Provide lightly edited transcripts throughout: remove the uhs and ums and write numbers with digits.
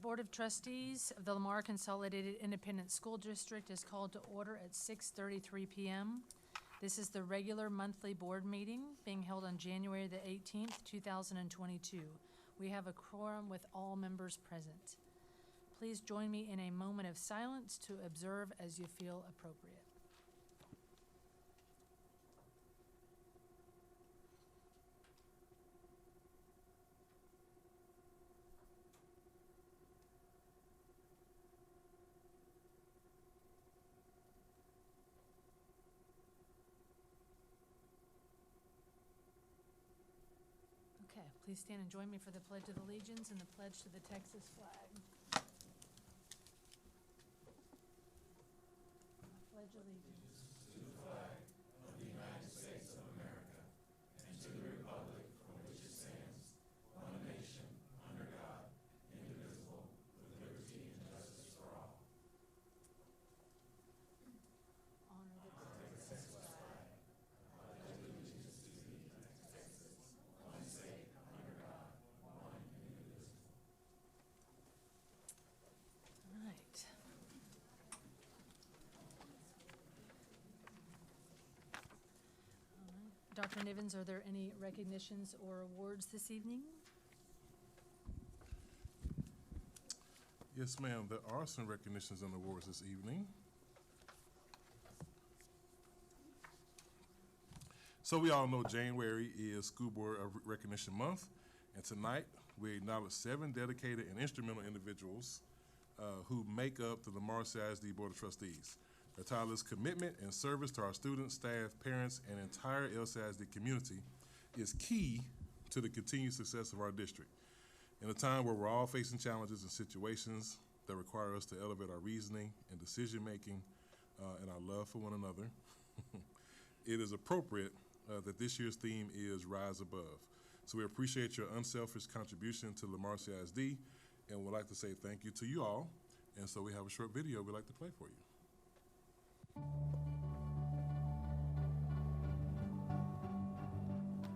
Board of Trustees of the Lamar Consolidated Independent School District is called to order at 6:33 p.m. This is the regular monthly board meeting being held on January the 18th, 2022. We have a quorum with all members present. Please join me in a moment of silence to observe as you feel appropriate. Okay, please stand and join me for the Pledge of Allegiance and the pledge to the Texas flag. I pledge allegiance to the flag of the United States of America and to the republic for which it stands, one nation, under God, indivisible, with liberty and justice for all. Honor the Texas flag. I pledge allegiance to thee, Texas, one state, under God, one and indivisible. All right. Dr. Nivens, are there any recognitions or awards this evening? Yes, ma'am. There are some recognitions and awards this evening. So we all know January is School Board Recognition Month, and tonight we acknowledge 7 dedicated and instrumental individuals who make up the Lamar CISD Board of Trustees. Their tireless commitment and service to our students, staff, parents, and entire LCISD community is key to the continued success of our district. In a time where we're all facing challenges and situations that require us to elevate our reasoning and decision-making and our love for one another, it is appropriate that this year's theme is Rise Above. So we appreciate your unselfish contribution to Lamar CISD, and would like to say thank you to you all. And so we have a short video we'd like to play for you.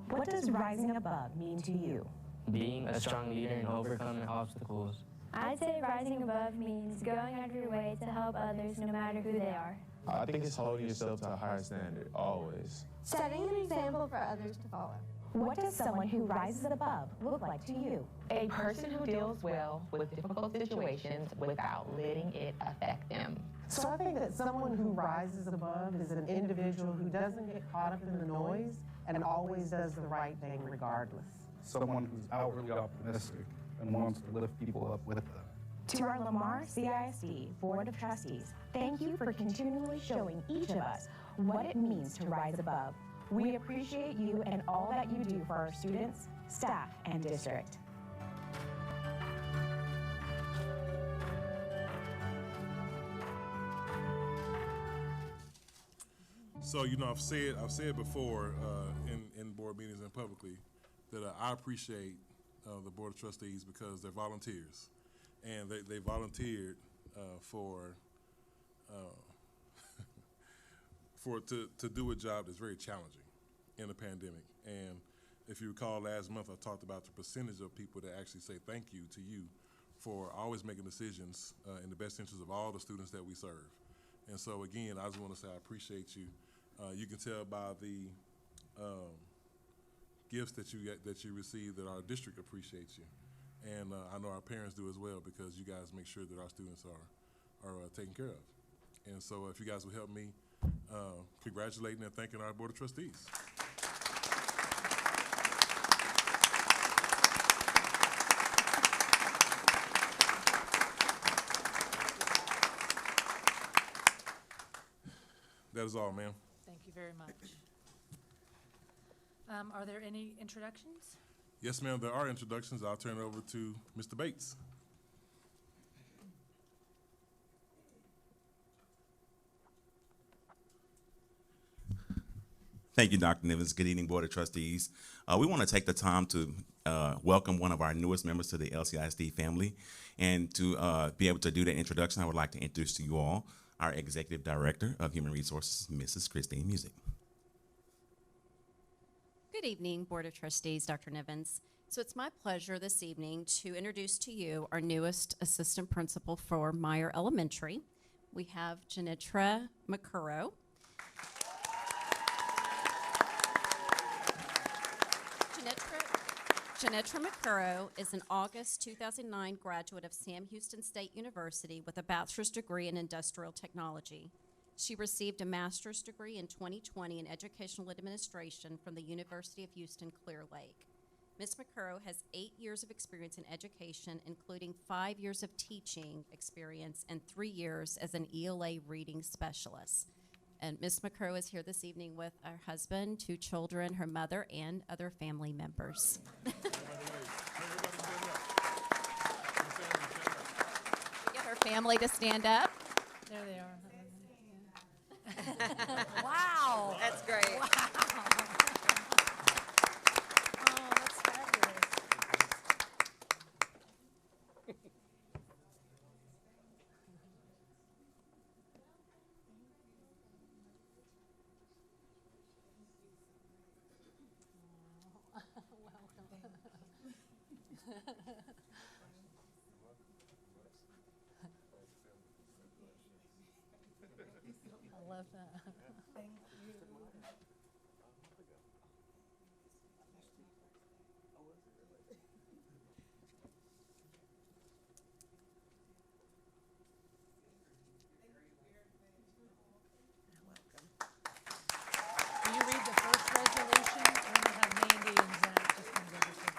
What does rising above mean to you? Being a strong leader and overcoming obstacles. I'd say rising above means going out of your way to help others no matter who they are. I think it's holding yourself to a higher standard, always. Setting an example for others to follow. What does someone who rises above look like to you? A person who deals well with difficult situations without letting it affect them. So I think that someone who rises above is an individual who doesn't get caught up in the noise and always does the right thing regardless. Someone who's outwardly optimistic and wants to lift people up with them. To our Lamar CISD Board of Trustees, thank you for continually showing each of us what it means to rise above. We appreciate you and all that you do for our students, staff, and district. So, you know, I've said before in board meetings and publicly that I appreciate the Board of Trustees because they're volunteers, and they volunteered to do a job that's very challenging in a pandemic. And if you recall, last month I talked about the percentage of people that actually say thank you to you for always making decisions in the best interest of all the students that we serve. And so again, I just want to say I appreciate you. You can tell by the gifts that you receive that our district appreciates you, and I know our parents do as well because you guys make sure that our students are taken care of. And so, if you guys will help me congratulating and thanking our Board of Trustees. That is all, ma'am. Thank you very much. Are there any introductions? Yes, ma'am, there are introductions. I'll turn it over to Mr. Bates. Thank you, Dr. Nivens. Good evening, Board of Trustees. We want to take the time to welcome one of our newest members to the LCISD family. And to be able to do that introduction, I would like to introduce to you all our Executive Director of Human Resources, Mrs. Christine Music. Good Good evening, Board of Trustees, Dr. Nivens. So it's my pleasure this evening to introduce to you our newest assistant principal for Meyer Elementary. We have Janitra McCurrow. Janitra McCurrow is an August 2009 graduate of Sam Houston State University with a bachelor's degree in industrial technology. She received a master's degree in 2020 in educational administration from the University of Houston Clear Lake. Ms. McCurrow has 8 years of experience in education, including 5 years of teaching experience and 3 years as an ELA reading specialist. And Ms. McCurrow is here this evening with her husband, 2 children, her mother, and other family members. Get her family to stand up. There they are. Wow. That's great. Wow. Oh, that's fabulous. I love that. Will you read the first resolution? I'm going to have Mandy and Zach just going to go with the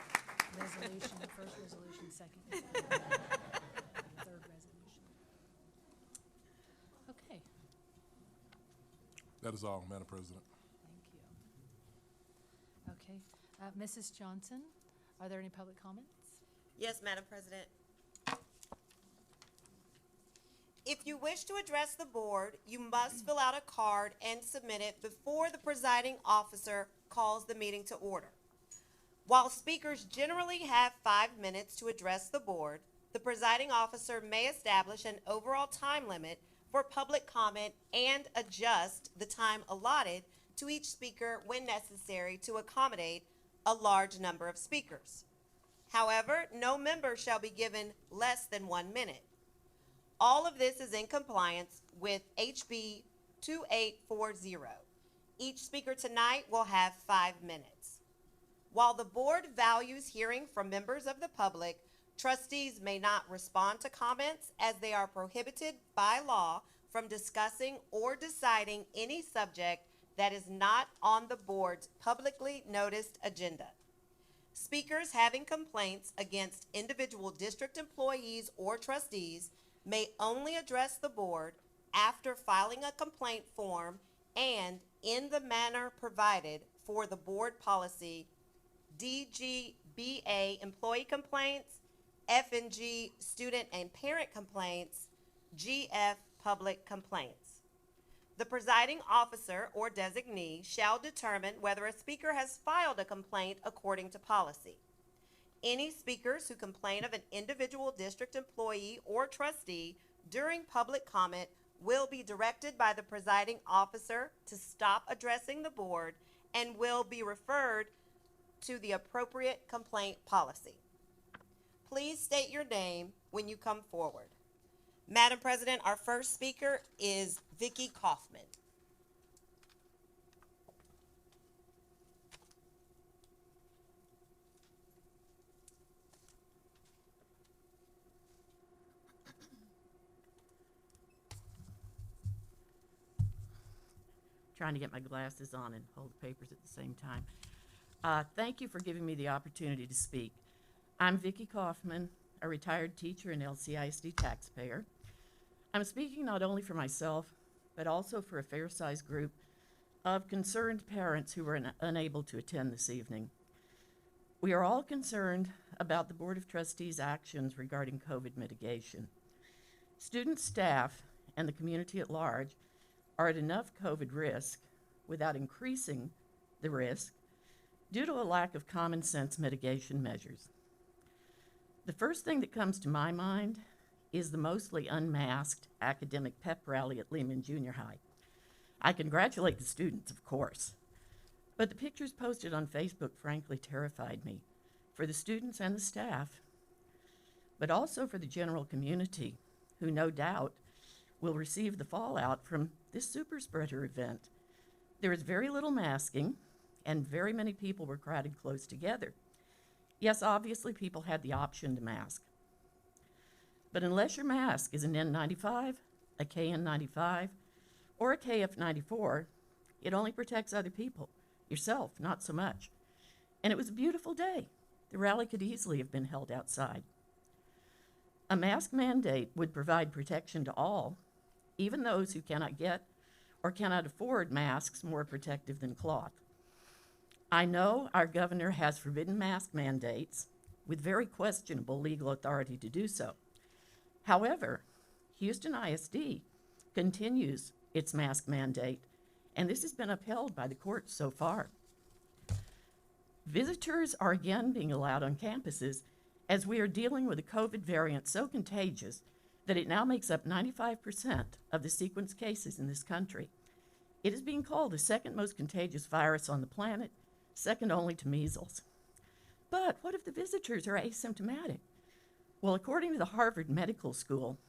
resolution, the first resolution, second, third resolution. Okay, That is all, Madam President. thank you. Okay, Mrs. Johnson, are there any public comments? Yes, Madam President. If you wish to address the board, you must fill out a card and submit it before the presiding officer calls the meeting to order. While speakers generally have 5 minutes to address the board, the presiding officer may establish an overall time limit for public comment and adjust the time allotted to each speaker when necessary to accommodate a large number of speakers. However, no member shall be given less than 1 minute. All of this is in compliance with HB 2840. Each speaker tonight will have 5 minutes. While the board values hearing from members of the public, trustees may not respond to comments as they are prohibited by law from discussing or deciding any subject that is not on the board's publicly noticed agenda. Speakers having complaints against individual district employees or trustees may only address the board after filing a complaint form and in the manner provided for the board policy DGBA employee complaints, F&G student and parent complaints, GF public complaints. The presiding officer or designee shall determine whether a speaker has filed a complaint according to policy. Any speakers who complain of an individual district employee or trustee during public comment will be directed by the presiding officer to stop addressing the board and will be referred to the appropriate complaint policy. Please state your name when you come forward. Madam President, our first speaker is Vicki Kaufman. Trying to get my glasses on and hold the papers at the same time. Thank you for giving me the opportunity to speak. I'm Vicki Kaufman, a retired teacher and LCISD taxpayer. I'm speaking not only for myself, but also for a fair-sized group of concerned parents who were unable to attend this evening. We are all concerned about the Board of Trustees' actions regarding COVID mitigation. Students, staff, and the community at large are at enough COVID risk without increasing the risk due to a lack of common sense mitigation measures. The first thing that comes to my mind is the mostly unmasked academic pep rally at Lehman Junior High. I congratulate the students, of course, But the pictures posted on Facebook frankly terrified me, for the students and the staff, but also for the general community, who no doubt will receive the fallout from this super spreader event. There is very little masking, and very many people were crowded close together. Yes, obviously people had the option to mask. But unless your mask is an N95, a KN95, or a KF94, it only protects other people. Yourself, not so much. And it was a beautiful day. The rally could easily have been held outside. A mask mandate would provide protection to all, even those who cannot get or cannot afford masks more protective than cloth. I know our governor has forbidden mask mandates with very questionable legal authority to do so. However, Houston ISD continues its mask mandate, and this has been upheld by the courts so far. Visitors are again being allowed on campuses as we are dealing with a COVID variant so contagious that it now makes up 95% of the sequenced cases in this country. It is being called the second most contagious virus on the planet, second only to measles. But what if the visitors are asymptomatic? Well, according to the Harvard Medical School,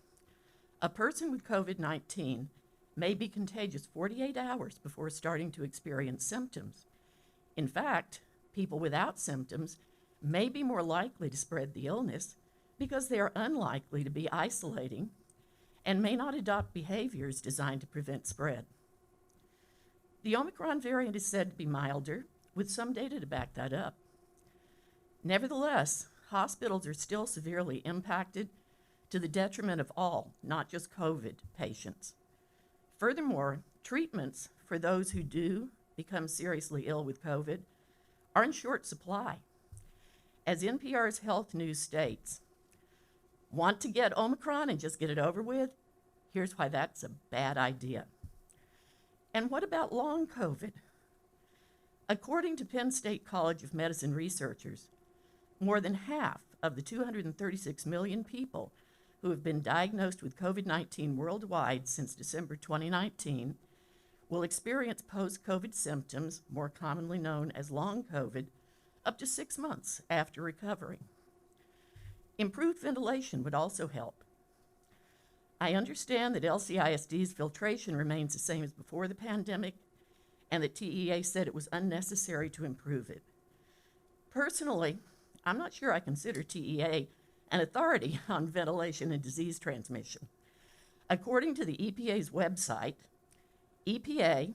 a person with COVID-19 may be contagious 48 hours before starting to experience symptoms. In fact, people without symptoms may be more likely to spread the illness because they are unlikely to be isolating and may not adopt behaviors designed to prevent spread. The Omicron variant is said to be milder, with some data to back that up. Nevertheless, hospitals are still severely impacted to the detriment of all, not just COVID patients. Furthermore, treatments for those who do become seriously ill with COVID are in short supply. As NPR's Health News states, want to get Omicron and just get it over with? Here's why that's a bad idea. And what about long COVID? According to Penn State College of Medicine researchers, more than half of the 236 million people who have been diagnosed with COVID-19 worldwide since December 2019 will experience post-COVID symptoms, more commonly known as long COVID, up to 6 months after recovering. Improved ventilation would also help. I understand that LCISD's filtration remains the same as before the pandemic, and that TEA said it was unnecessary to improve it. Personally, I'm not sure I consider TEA an authority on ventilation and disease transmission. According to the EPA's website, EPA,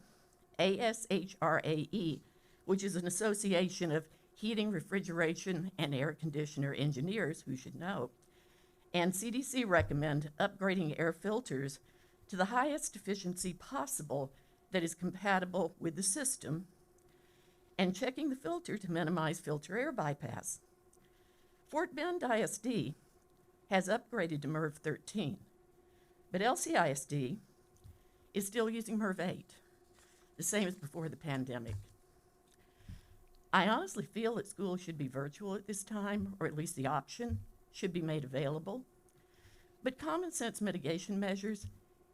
ASHRAE, which is an association of heating, refrigeration, and air conditioner engineers, who should know, and CDC recommend upgrading air filters to the highest efficiency possible that is compatible with the system, and checking the filter to minimize filter air bypass. Fort Bend ISD has upgraded to MERV 13, but LCISD is still using MERV 8, the same as before the pandemic. I honestly feel that schools should be virtual at this time, or at least the option should be made available, but common sense mitigation measures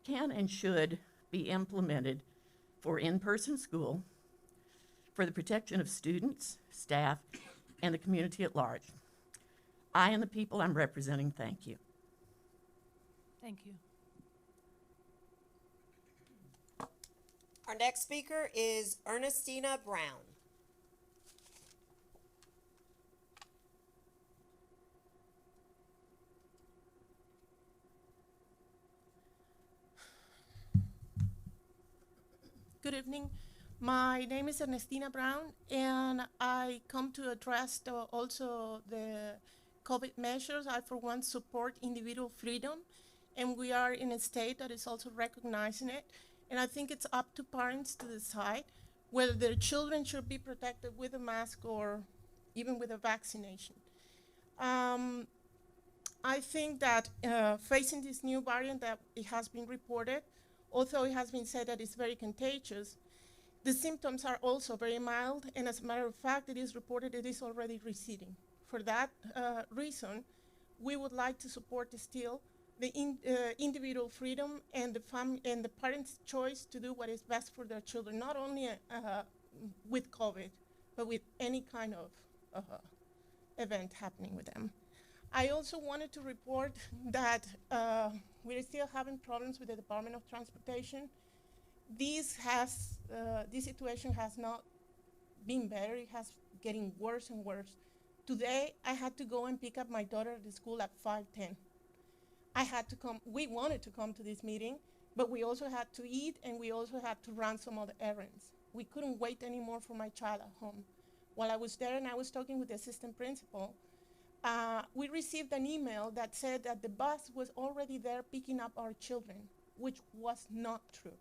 can and should be implemented for in-person school, for the protection of students, staff, and the community at large. I and the people I'm representing thank you. Thank you. Our next speaker is Ernestina Brown. Good evening. My name is Ernestina Brown, and I come to address also the COVID measures. I, for one, support individual freedom, and we are in a state that is also recognizing it. And I think it's up to parents to decide whether their children should be protected with a mask or even with a vaccination. I think that facing this new variant that it has been reported, although it has been said that it's very contagious, the symptoms are also very mild, and as a matter of fact, it is reported it is already receding. For that reason, we would like to support still the individual freedom and the parents' choice to do what is best for their children, not only with COVID, but with any kind of event happening with them. I also wanted to report that we're still having problems with the Department of Transportation. This situation has not been better. It has getting worse and worse. Today, I had to go and pick up my daughter at the school at 5:10. I had to come, we wanted to come to this meeting, but we also had to eat and we also had to run some other errands. We couldn't wait anymore for my child at home. While I was there and I was talking with the assistant principal, we received an email that said that the bus was already there picking up our children, which was not true.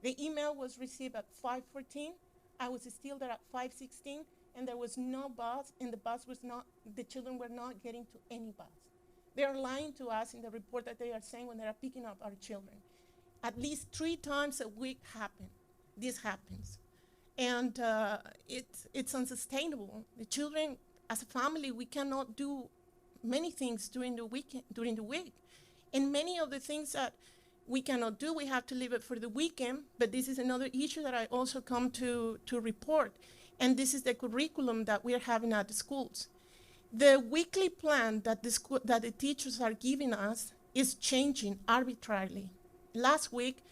The email was received at 5:14. I was still there at 5:16, and there was no bus, and the children were not getting to any bus. They are lying to us in the report that they are saying when they are picking up our children. At least 3 times a week this happens. And it's unsustainable. The children, as a family, we cannot do many things during the week. And many of the things that we cannot do, we have to leave it for the weekend, but this is another issue that I also come to report. And this is the curriculum that we are having at the schools. The weekly plan that the teachers are giving us is changing arbitrarily. Last week,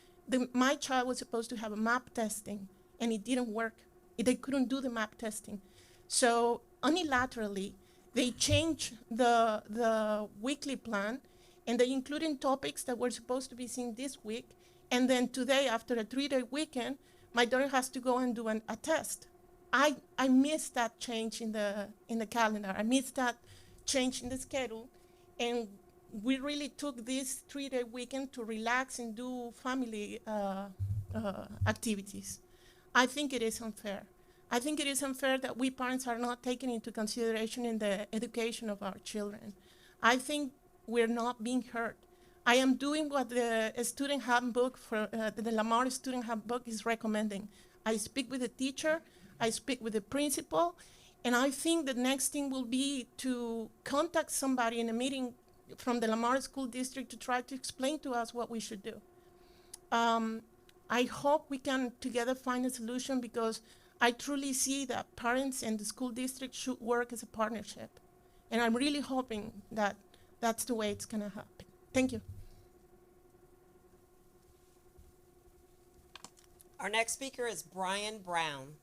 my child was supposed to have a map testing, and it didn't work. They couldn't do the map testing. So unilaterally, they changed the weekly plan, and they included topics that were supposed to be seen this week. And then today, after a 3-day weekend, my daughter has to go and do a test. I missed that change in the calendar. I missed that change in the schedule, and we really took this 3-day weekend to relax and do family activities. I think it is unfair. I think it is unfair that we parents are not taken into consideration in the education of our children. I think we're not being heard. I am doing what the student handbook the Lamar student handbook is recommending. I speak with the teacher, I speak with the principal, and I think the next thing will be to contact somebody in a meeting from the Lamar School District to try to explain to us what we should do. I hope we can together find a solution, because I truly see that parents and the school district should work as a partnership. And I'm really hoping that that's the way it's gonna happen. Thank you. Our next speaker is Brian Brown.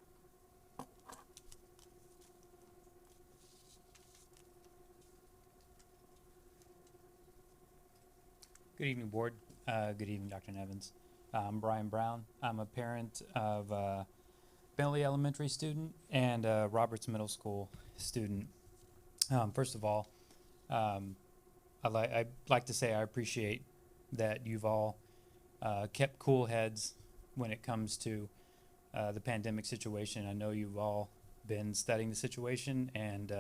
Good evening, Board. Good evening, Dr. Nevins. I'm Brian Brown. I'm a parent of a Bentley Elementary student and a Roberts Middle School student. First of all, I'd like to say I appreciate that you've all kept cool heads when it comes to the pandemic situation. I know you've all been studying the situation, and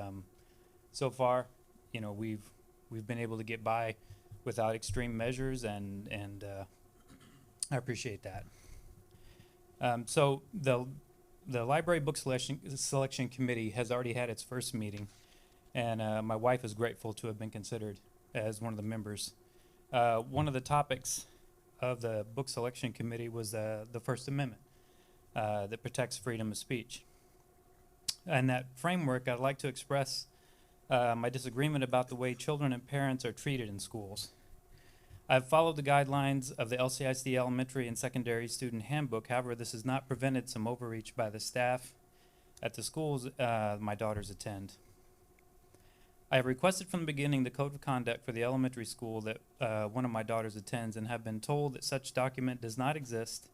so far, we've been able to get by without extreme measures, and I appreciate that. So the Library Book Selection Committee has already had its first meeting, and my wife is grateful to have been considered as one of the members. One of the topics of the Book Selection Committee was the First Amendment that protects freedom of speech. In that framework, I'd like to express my disagreement about the way children and parents are treated in schools. I've followed the guidelines of the LCISD Elementary and Secondary Student Handbook. However, this has not prevented some overreach by the staff at the schools my daughters attend. I have requested from the beginning the code of conduct for the elementary school that one of my daughters attends, and have been told that such document does not exist,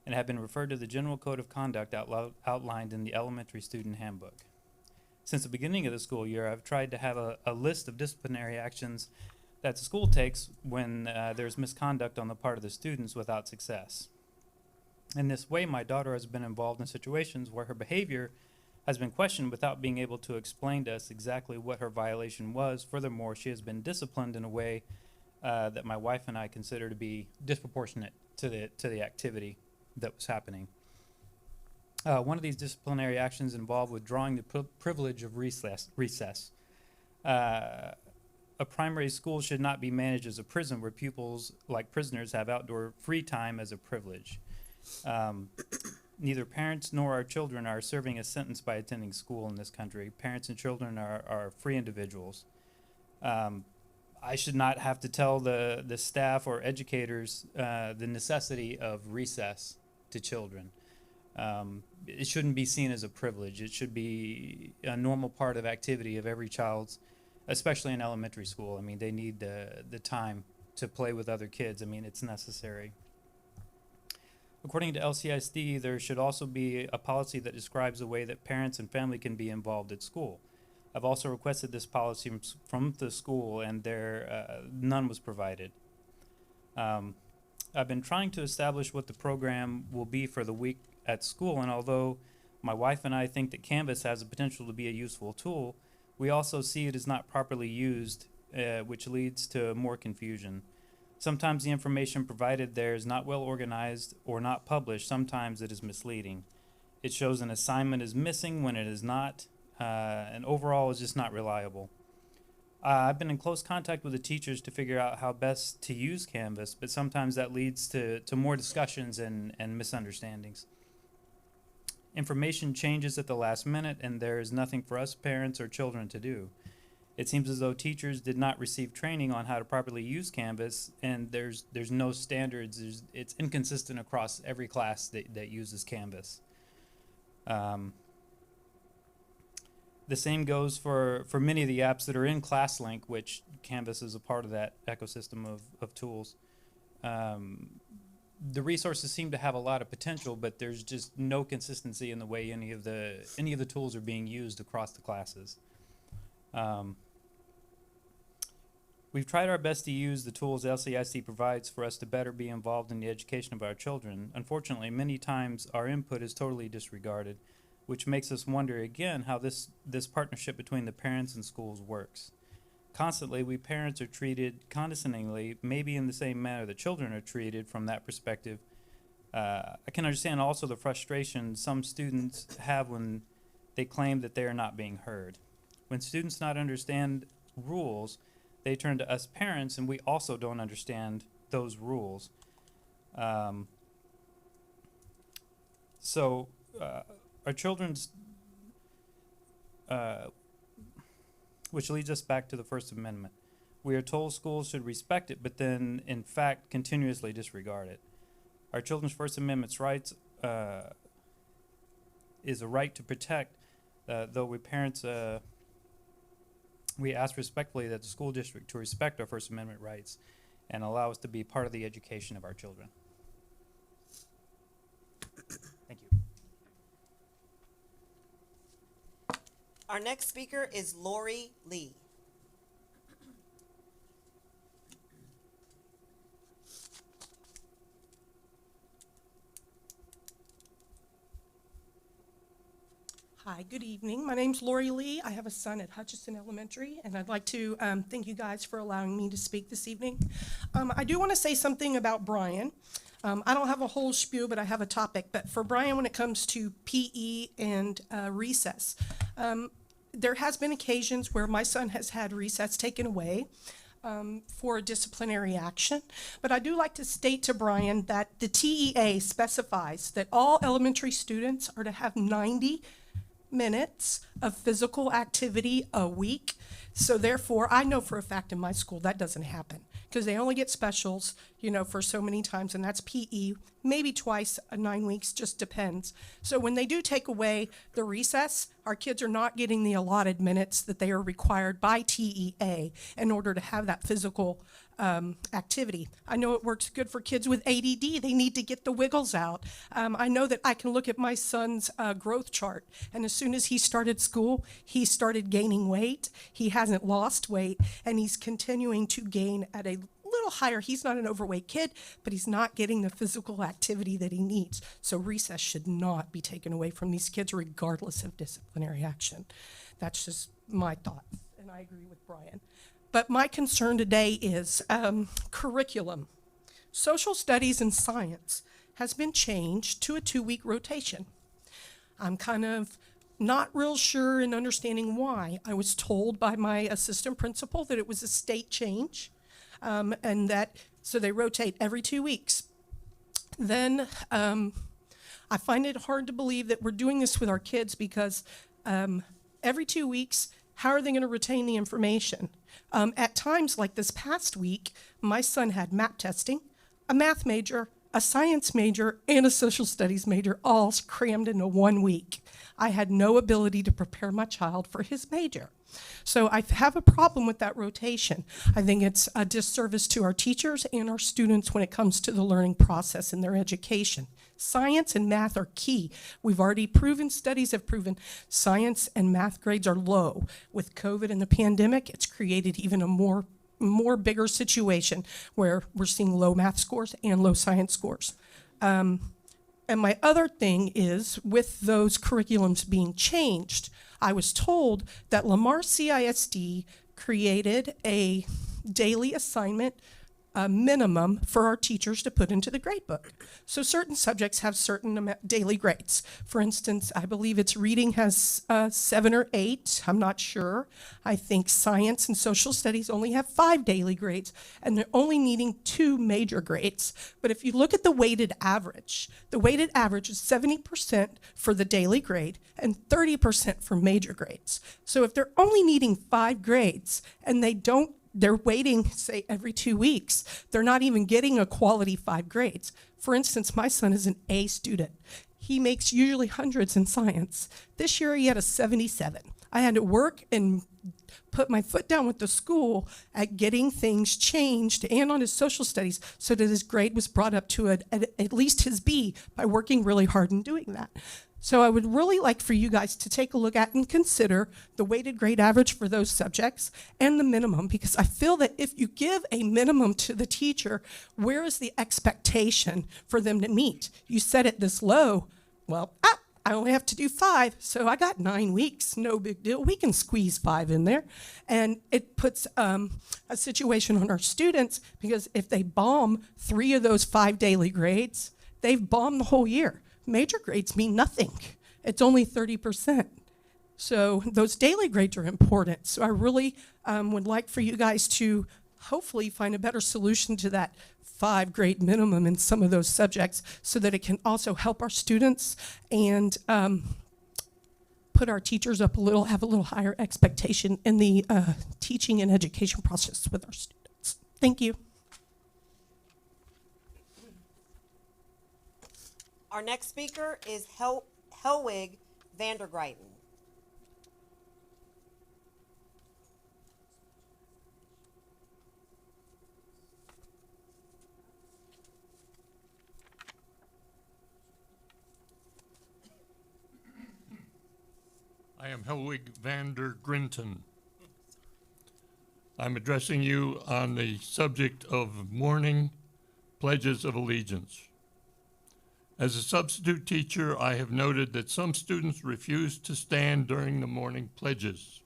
and have been referred to the general code of conduct outlined in the elementary student handbook. Since the beginning of the school year, I've tried to have a list of disciplinary actions that the school takes when there's misconduct on the part of the students without success. In this way, my daughter has been involved in situations where her behavior has been questioned without being able to explain to us exactly what her violation was. Furthermore, she has been disciplined in a way that my wife and I consider to be disproportionate to the activity that was happening. One of these disciplinary actions involved withdrawing the privilege of recess. A primary school should not be managed as a prison where pupils, like prisoners, have outdoor free time as a privilege. neither parents nor our children are serving a sentence by attending school in this country. Parents and children are free individuals. I should not have to tell the staff or educators the necessity of recess to children. It shouldn't be seen as a privilege. It should be a normal part of activity of every child's, especially in elementary school. I mean, they need the time to play with other kids. I mean, it's necessary. According to LCISD, there should also be a policy that describes the way that parents and family can be involved at school. I've also requested this policy from the school, and none was provided. I've been trying to establish what the program will be for the week at school, and although my wife and I think that Canvas has the potential to be a useful tool, we also see it is not properly used, which leads to more confusion. Sometimes the information provided there is not well organized or not published. Sometimes it is misleading. It shows an assignment is missing when it is not, and overall is just not reliable. I've been in close contact with the teachers to figure out how best to use Canvas, but sometimes that leads to more discussions and misunderstandings. Information changes at the last minute, and there is nothing for us parents or children to do. It seems as though teachers did not receive training on how to properly use Canvas, and there's no standards. It's inconsistent across every class that uses Canvas. The same goes for many of the apps that are in ClassLink, which Canvas is a part of that ecosystem of tools. The resources seem to have a lot of potential, but there's just no consistency in the way any of the tools are being used across the classes. We've tried our best to use the tools LCISD provides for us to better be involved in the education of our children. Unfortunately, many times our input is totally disregarded, which makes us wonder again how this partnership between the parents and schools works. Constantly, we parents are treated condescendingly, maybe in the same manner that children are treated from that perspective. I can understand also the frustration some students have when they claim that they are not being heard. When students not understand rules, they turn to us parents, and we also don't understand those rules. So our children's, which leads us back to the First Amendment. We are told schools should respect it, but then, in fact, continuously disregard it. Our children's First Amendment's rights is a right to protect, though we parents, we ask respectfully that the school district to respect our First Amendment rights and allow us to be part of the education of our children. Thank you. Our next speaker is Lori Lee. Hi, good evening. My name's Lori Lee. I have a son at Hutchinson Elementary, and I'd like to thank you guys for allowing me to speak this evening. I do want to say something about Brian. I don't have a whole spew, but I have a topic. But for Brian, when it comes to PE and recess, there has been occasions where my son has had recess taken away for disciplinary action. But I do like to state to Brian that the TEA specifies that all elementary students are to have 90 minutes of physical activity a week. So therefore, I know for a fact in my school that doesn't happen because they only get specials, for so many times, and that's PE, maybe twice 9 weeks, just depends. So when they do take away the recess, our kids are not getting the allotted minutes that they are required by TEA in order to have that physical activity. I know it works good for kids with ADD. They need to get the wiggles out. I know that I can look at my son's growth chart, and as soon as he started school, he started gaining weight. He hasn't lost weight, and he's continuing to gain at a little higher. He's not an overweight kid, but he's not getting the physical activity that he needs. So recess should not be taken away from these kids regardless of disciplinary action. That's just my thought, and I agree with Brian. But my concern today is curriculum. Social studies and science has been changed to a 2-week rotation. I'm kind of not real sure in understanding why. I was told by my assistant principal that it was a state change, and that so they rotate every 2 weeks. Then I find it hard to believe that we're doing this with our kids because every 2 weeks, how are they going to retain the information? At times, like this past week, my son had map testing, a math major, a science major, and a social studies major all crammed into 1 week. I had no ability to prepare my child for his major. So I have a problem with that rotation. I think it's a disservice to our teachers and our students when it comes to the learning process in their education. Science and math are key. We've already proven, studies have proven, science and math grades are low. With COVID and the pandemic, it's created even a more bigger situation where we're seeing low math scores and low science scores. And my other thing is, with those curriculums being changed, I was told that Lamar CISD created a daily assignment minimum for our teachers to put into the grade book. So certain subjects have certain daily grades. For instance, I believe it's reading has 7 or 8, I'm not sure. I think science and social studies only have 5 daily grades, and they're only needing 2 major grades. But if you look at the weighted average is 70% for the daily grade and 30% for major grades. So if they're only needing 5 grades and they're waiting, say, every 2 weeks, they're not even getting a quality 5 grades. For instance, my son is an A student. He makes usually hundreds in science. This year he had a 77. I had to work and put my foot down with the school at getting things changed and on his social studies so that his grade was brought up to at least his B by working really hard and doing that. So I would really like for you guys to take a look at and consider the weighted grade average for those subjects and the minimum, because I feel that if you give a minimum to the teacher, where is the expectation for them to meet? You set it this low, well, I only have to do 5, so I got 9 weeks, no big deal. We can squeeze 5 in there. And it puts a situation on our students, because if they bomb 3 of those 5 daily grades, they've bombed the whole year. Major grades mean nothing. It's only 30%. So those daily grades are important. So I really would like for you guys to hopefully find a better solution to that 5 grade minimum in some of those subjects so that it can also help our students and put our teachers up have a little higher expectation in the teaching and education process with our students. Thank you. Our next speaker is Helwig Vandergryten. I am Helwig Vandergryten. I'm addressing you on the subject of morning pledges of allegiance. As a substitute teacher, I have noted that some students refuse to stand during the morning pledges.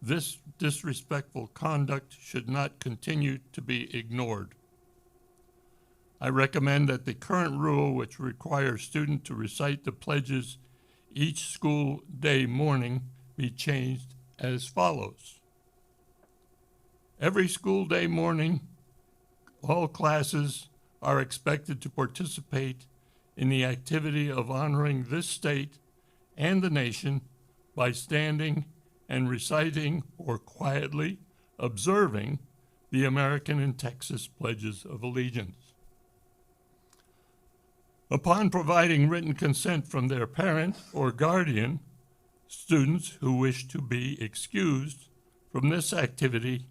This disrespectful conduct should not continue to be ignored. I recommend that the current rule, which requires students to recite the pledges each school day morning, be changed as follows. Every school day morning, all classes are expected to participate in the activity of honoring this state and the nation by standing and reciting or quietly observing the American and Texas pledges of allegiance. Upon providing written consent from their parent or guardian, students who wish to be excused from this activity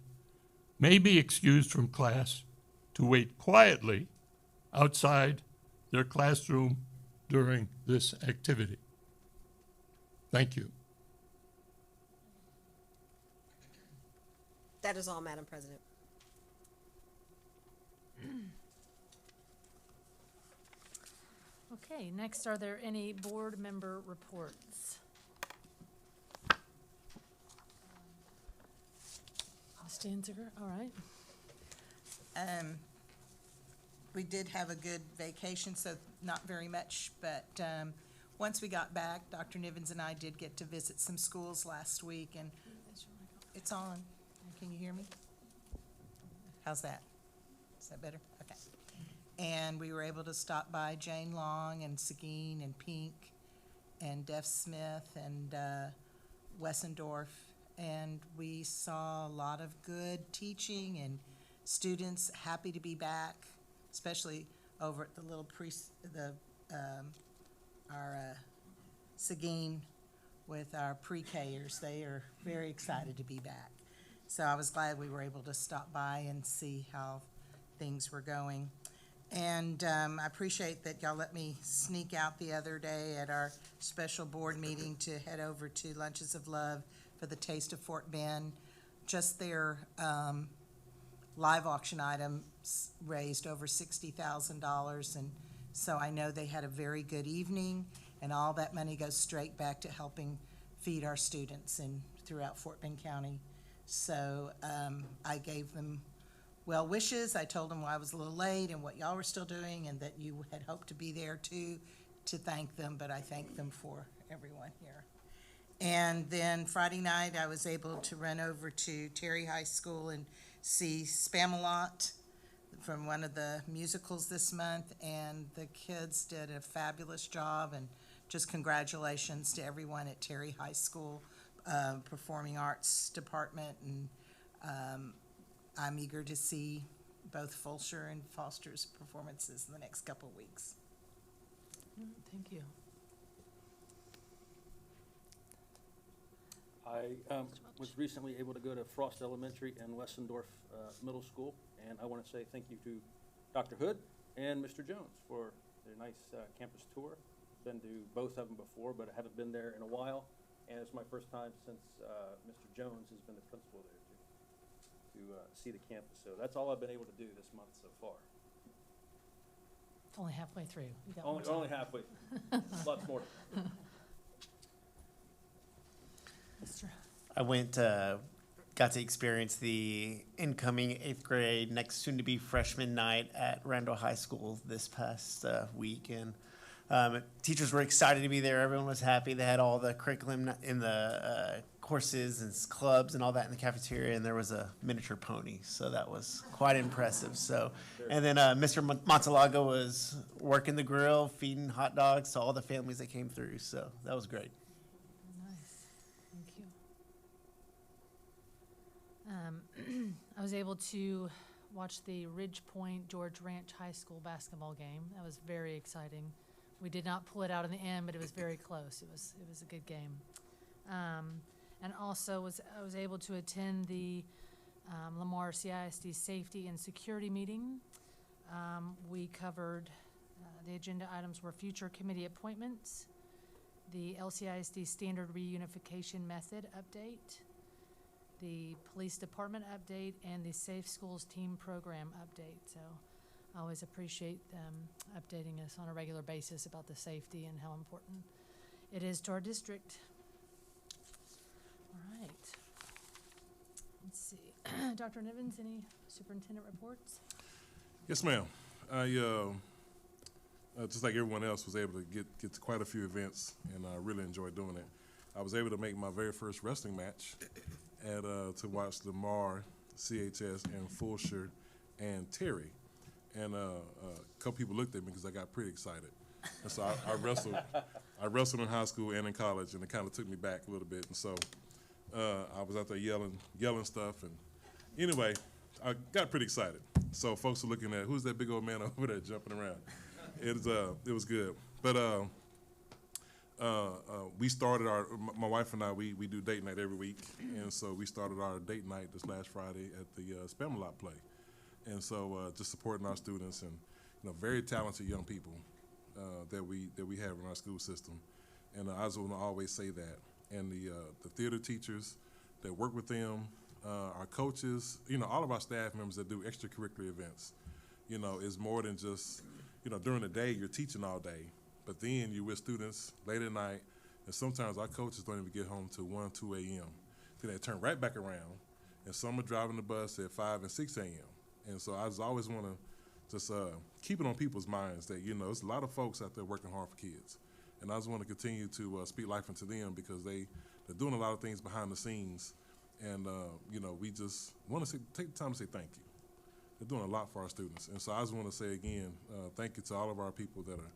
may be excused from class to wait quietly outside their classroom during this activity. Thank you. That is all, Madam President. Okay, next, are there any board member reports? Stanziger, all right. We did have a good vacation, so not very much, but once we got back, Dr. Nivens and I did get to visit some schools last week, and it's on. Can you hear me? How's that? Is that better? Okay. and we were able to stop by Jane Long and Seguin and Pink and Def Smith and Wessendorf, and we saw a lot of good teaching and students happy to be back, especially over at the little Seguin with our pre-Kers. They are very excited to be back. So I was glad we were able to stop by and see how things were going. And I appreciate that y'all let me sneak out the other day at our special board meeting to head over to Lunches of Love for the Taste of Fort Bend. Just their live auction items raised over $60,000, and so I know they had a very good evening, and all that money goes straight back to helping feed our students throughout Fort Bend County. So I gave them well wishes. I told them why I was a little late and what y'all were still doing, and that you had hoped to be there too to thank them, but I thank them for everyone here. And then Friday night, I was able to run over to Terry High School and see Spamalot from one of the musicals this month, and the kids did a fabulous job, and just congratulations to everyone at Terry High School Performing Arts Department, and I'm eager to see both Fulcher and Foster's performances in the next couple of weeks. Thank you. I was recently able to go to Frost Elementary and Wessendorf Middle School, and I want to say thank you to Dr. Hood and Mr. Jones for their nice campus tour. Been to both of them before, but I haven't been there in a while, and it's my first time since Mr. Jones has been the principal there to see the campus. So that's all I've been able to do this month so far. It's only halfway through. You got Only halfway. Lots more. I went, got to experience the incoming 8th grade, next soon-to-be freshman night at Randall High School this past week, and teachers were excited to be there. Everyone was happy. They had all the curriculum in the courses and clubs and all that in the cafeteria, and there was a miniature pony, so that was quite impressive. So, and then Mr. Montalaga was working the grill, feeding hot dogs to all the families that came through, so that was great. I was able to watch the Ridge Point George Ranch High School basketball game. That was very exciting. We did not pull it out in the end, but it was very close. It was a good game. And also I was able to attend the Lamar CISD Safety and Security meeting. We covered the agenda items were future committee appointments, the LCISD Standard Reunification Method update, the police department update, and the Safe Schools Team Program update. So I always appreciate them updating us on a regular basis about the safety and how important it is to our district. All right. Let's see. Dr. Nivens, any superintendent reports? Yes, ma'am. I, just like everyone else, was able to get to quite a few events, and I really enjoyed doing it. I was able to make my very first wrestling match to watch Lamar, CHS, and Fulcher, and Terry. And a couple people looked at me because I got pretty excited. And so I wrestled in high school and in college, and it kind of took me back a little bit. And so I was out there yelling stuff. And anyway, I got pretty excited. So folks were looking at, who's that big old man over there jumping around? It was good. But we started my wife and I, we do date night every week. And so we started our date night this last Friday at the Spamalot play. And so just supporting our students and, very talented young people that we have in our school system. And I just want to always say that. And the theater teachers that work with them, our coaches, all of our staff members that do extracurricular events, is more than just, during the day you're teaching all day, but then you're with students late at night, and sometimes our coaches don't even get home till 1, 2 a.m. Then they turn right back around, and some are driving the bus at 5 and 6 a.m. And so I just always want to just keep it on people's minds that, there's a lot of folks out there working hard for kids. And I just want to continue to speak life into them because they're doing a lot of things behind the scenes. And, we just want to take the time to say thank you. they're doing a lot for our students. And so I just want to say again, thank you to all of our people that are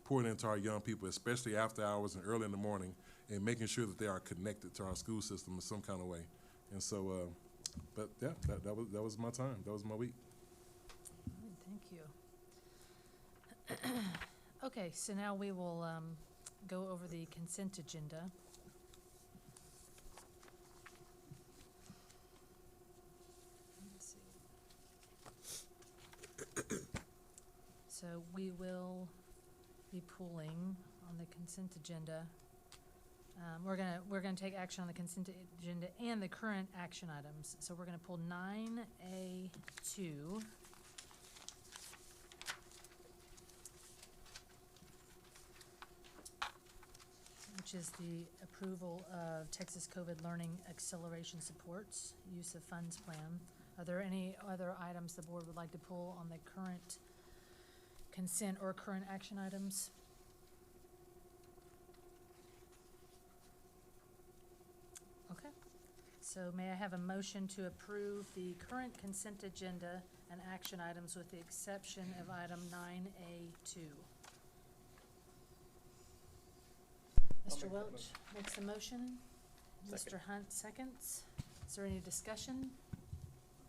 pouring into our young people, especially after hours and early in the morning, and making sure that they are connected to our school system in some kind of way. And so, but yeah, that was my time. That was my week. Thank you. Okay, so now we will go over the consent agenda. Let's see. So we will be pulling on the consent agenda. We're gonna take action on the consent agenda and the current action items. So we're gonna pull 9A2. Which is the approval of Texas COVID Learning Acceleration Supports Use of Funds Plan. Are there any other items the board would like to pull on the current consent or current action items? Okay, so may I have a motion to approve the current consent agenda and action items with the exception of item 9A2? Mr. Welch makes the motion. Mr. Hunt seconds. Is there any discussion?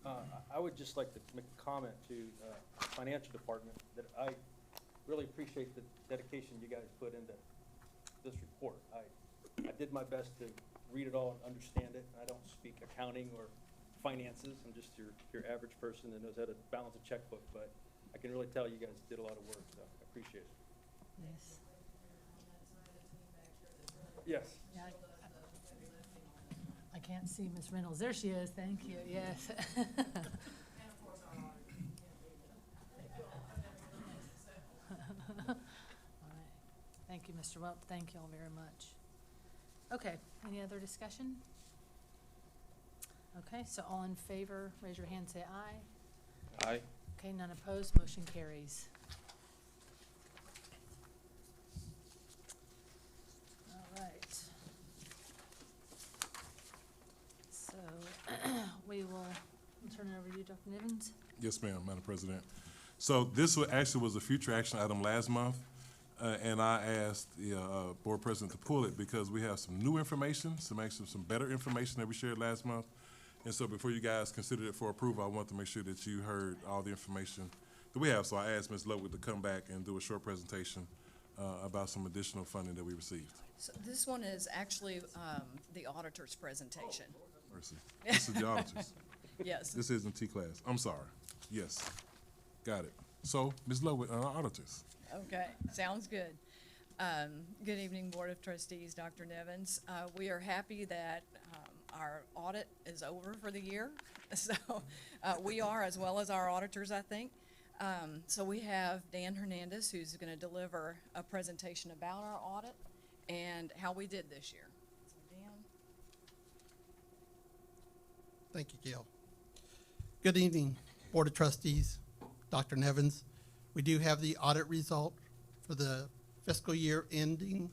I would just like to make a comment to the financial department that I really appreciate the dedication you guys put into this report. I did my best to read it all and understand it. I don't speak accounting or finances. I'm just your average person that knows how to balance a checkbook, but I can really tell you guys did a lot of work, so I appreciate it. Yes. Yes. Yeah, I can't see Ms. Reynolds. There she is. Thank you. Yes. All right. Thank you, Mr. Welch. Thank you all very much. Okay. Any other discussion? Okay. So all in favor, raise your hand. Say aye. Aye. Okay. None opposed. Motion carries. So we'll turn it over to you, Dr. Nivens. Yes, ma'am, Madam President. So this actually was a future action item last month, and I asked the board president to pull it because we have some new information, some better information that we shared last month. And so before you guys considered it for approval, I want to make sure that you heard all the information that we have. So I asked Ms. Ludwig to come back and do a short presentation about some additional funding that we received. So this one is actually the auditor's presentation. Mercy. This is the auditors. Yes. This isn't T-class. I'm sorry. Yes. Got it. So, Ms. Ludwig, auditors. Okay, sounds good. Good evening, Board of Trustees, Dr. Nevins. We are happy that our audit is over for the year. So we are, as well as our auditors, I think. So we have Dan Hernandez, who's going to deliver a presentation about our audit and how we did this year. So Dan. Thank you, Gail. Good evening, Board of Trustees, Dr. Nevins. We do have the audit result for the fiscal year ending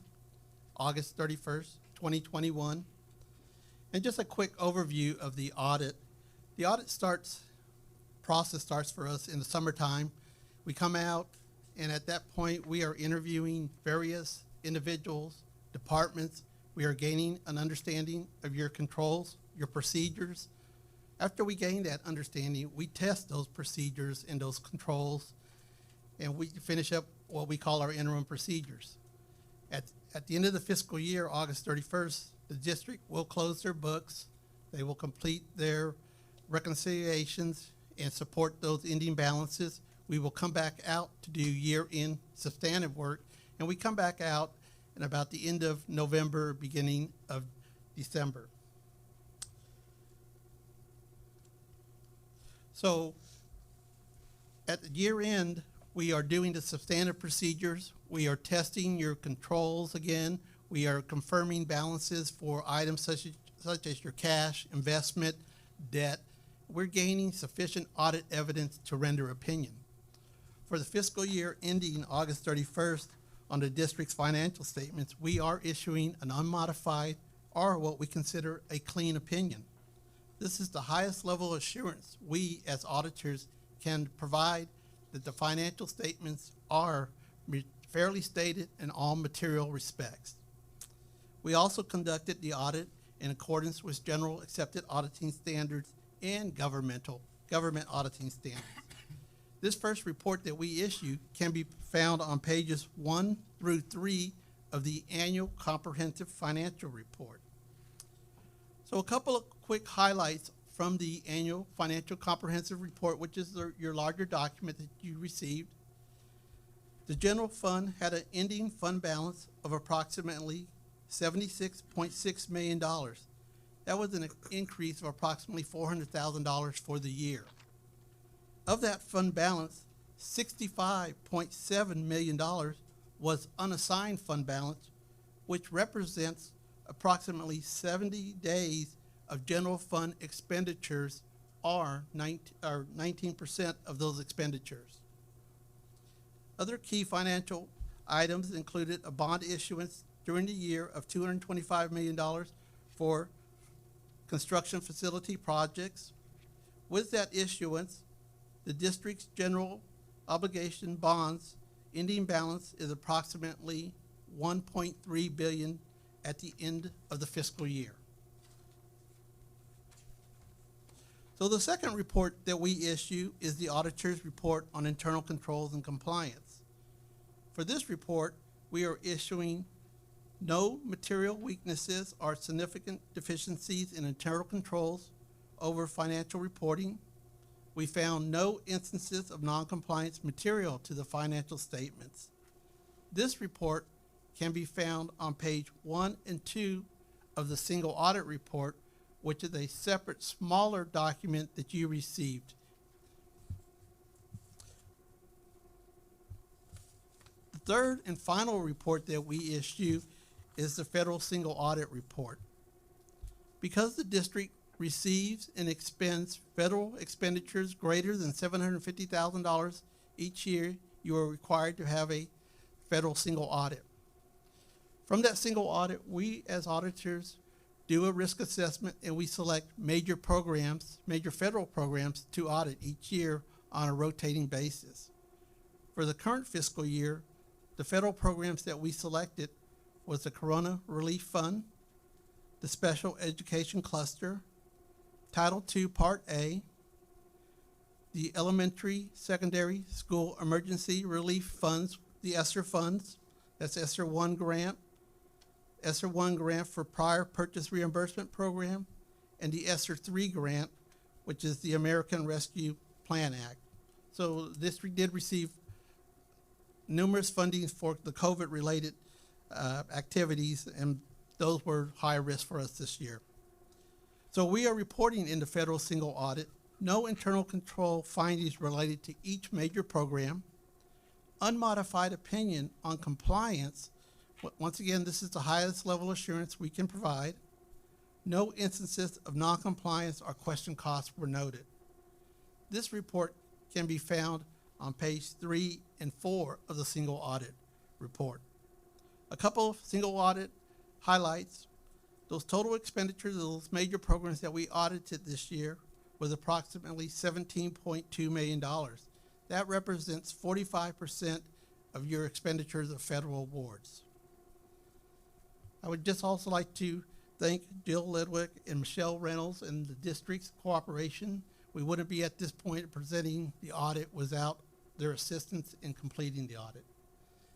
August 31st, 2021. And just a quick overview of the audit. The audit process starts for us in the summertime. We come out, and at that point, we are interviewing various individuals, departments. We are gaining an understanding of your controls, your procedures. After we gain that understanding, we test those procedures and those controls, and we finish up what we call our interim procedures. At the end of the fiscal year, August 31st, the district will close their books. They will complete their reconciliations and support those ending balances. We will come back out to do year-end substantive work, and we come back out in about the end of November, beginning of December. So at the year end, we are doing the substantive procedures. We are testing your controls again. We are confirming balances for items such as your cash, investment, debt. We're gaining sufficient audit evidence to render opinion. For the fiscal year ending August 31st, on the district's financial statements, we are issuing an unmodified or what we consider a clean opinion. This is the highest level of assurance we as auditors can provide that the financial statements are fairly stated in all material respects. We also conducted the audit in accordance with general accepted auditing standards and government auditing standards. This first report that we issue can be found on pages 1 through 3 of the annual comprehensive financial report. So a couple of quick highlights from the annual financial comprehensive report, which is your larger document that you received. The general fund had an ending fund balance of approximately $76.6 million. That was an increase of approximately $400,000 for the year. Of that fund balance, $65.7 million was unassigned fund balance, which represents approximately 70 days of general fund expenditures, or 19% of those expenditures. Other key financial items included a bond issuance during the year of $225 million for construction facility projects. With that issuance, the district's general obligation bonds ending balance is approximately $1.3 billion at the end of the fiscal year. So the second report that we issue is the auditor's report on internal controls and compliance. For this report, we are issuing no material weaknesses or significant deficiencies in internal controls over financial reporting. We found no instances of non-compliance material to the financial statements. This report can be found on page 1 and 2 of the single audit report, which is a separate, smaller document that you received. The third and final report that we issue is the federal single audit report. Because the district receives and expends federal expenditures greater than $750,000 each year, you are required to have a federal single audit. From that single audit, we as auditors do a risk assessment and we select major programs, major federal programs to audit each year on a rotating basis. For the current fiscal year, the federal programs that we selected was the Corona Relief Fund, the Special Education Cluster, Title II Part A, the Elementary Secondary School Emergency Relief Funds, the ESSER funds, that's ESSER 1 grant, ESSER 1 grant for Prior Purchase Reimbursement Program, and the ESSER 3 grant, which is the American Rescue Plan Act. So this did receive numerous fundings for the COVID-related activities, and those were high risk for us this year. So we are reporting in the federal single audit no internal control findings related to each major program, unmodified opinion on compliance. Once again, this is the highest level assurance we can provide. No instances of non-compliance or question costs were noted. This report can be found on page 3 and 4 of the single audit report. A couple of single audit highlights. Those total expenditures of those major programs that we audited this year was approximately $17.2 million. That represents 45% of your expenditures of federal awards. I would just also like to thank Jill Lidwick and Michelle Reynolds and the district's cooperation. We wouldn't be at this point presenting the audit without their assistance in completing the audit.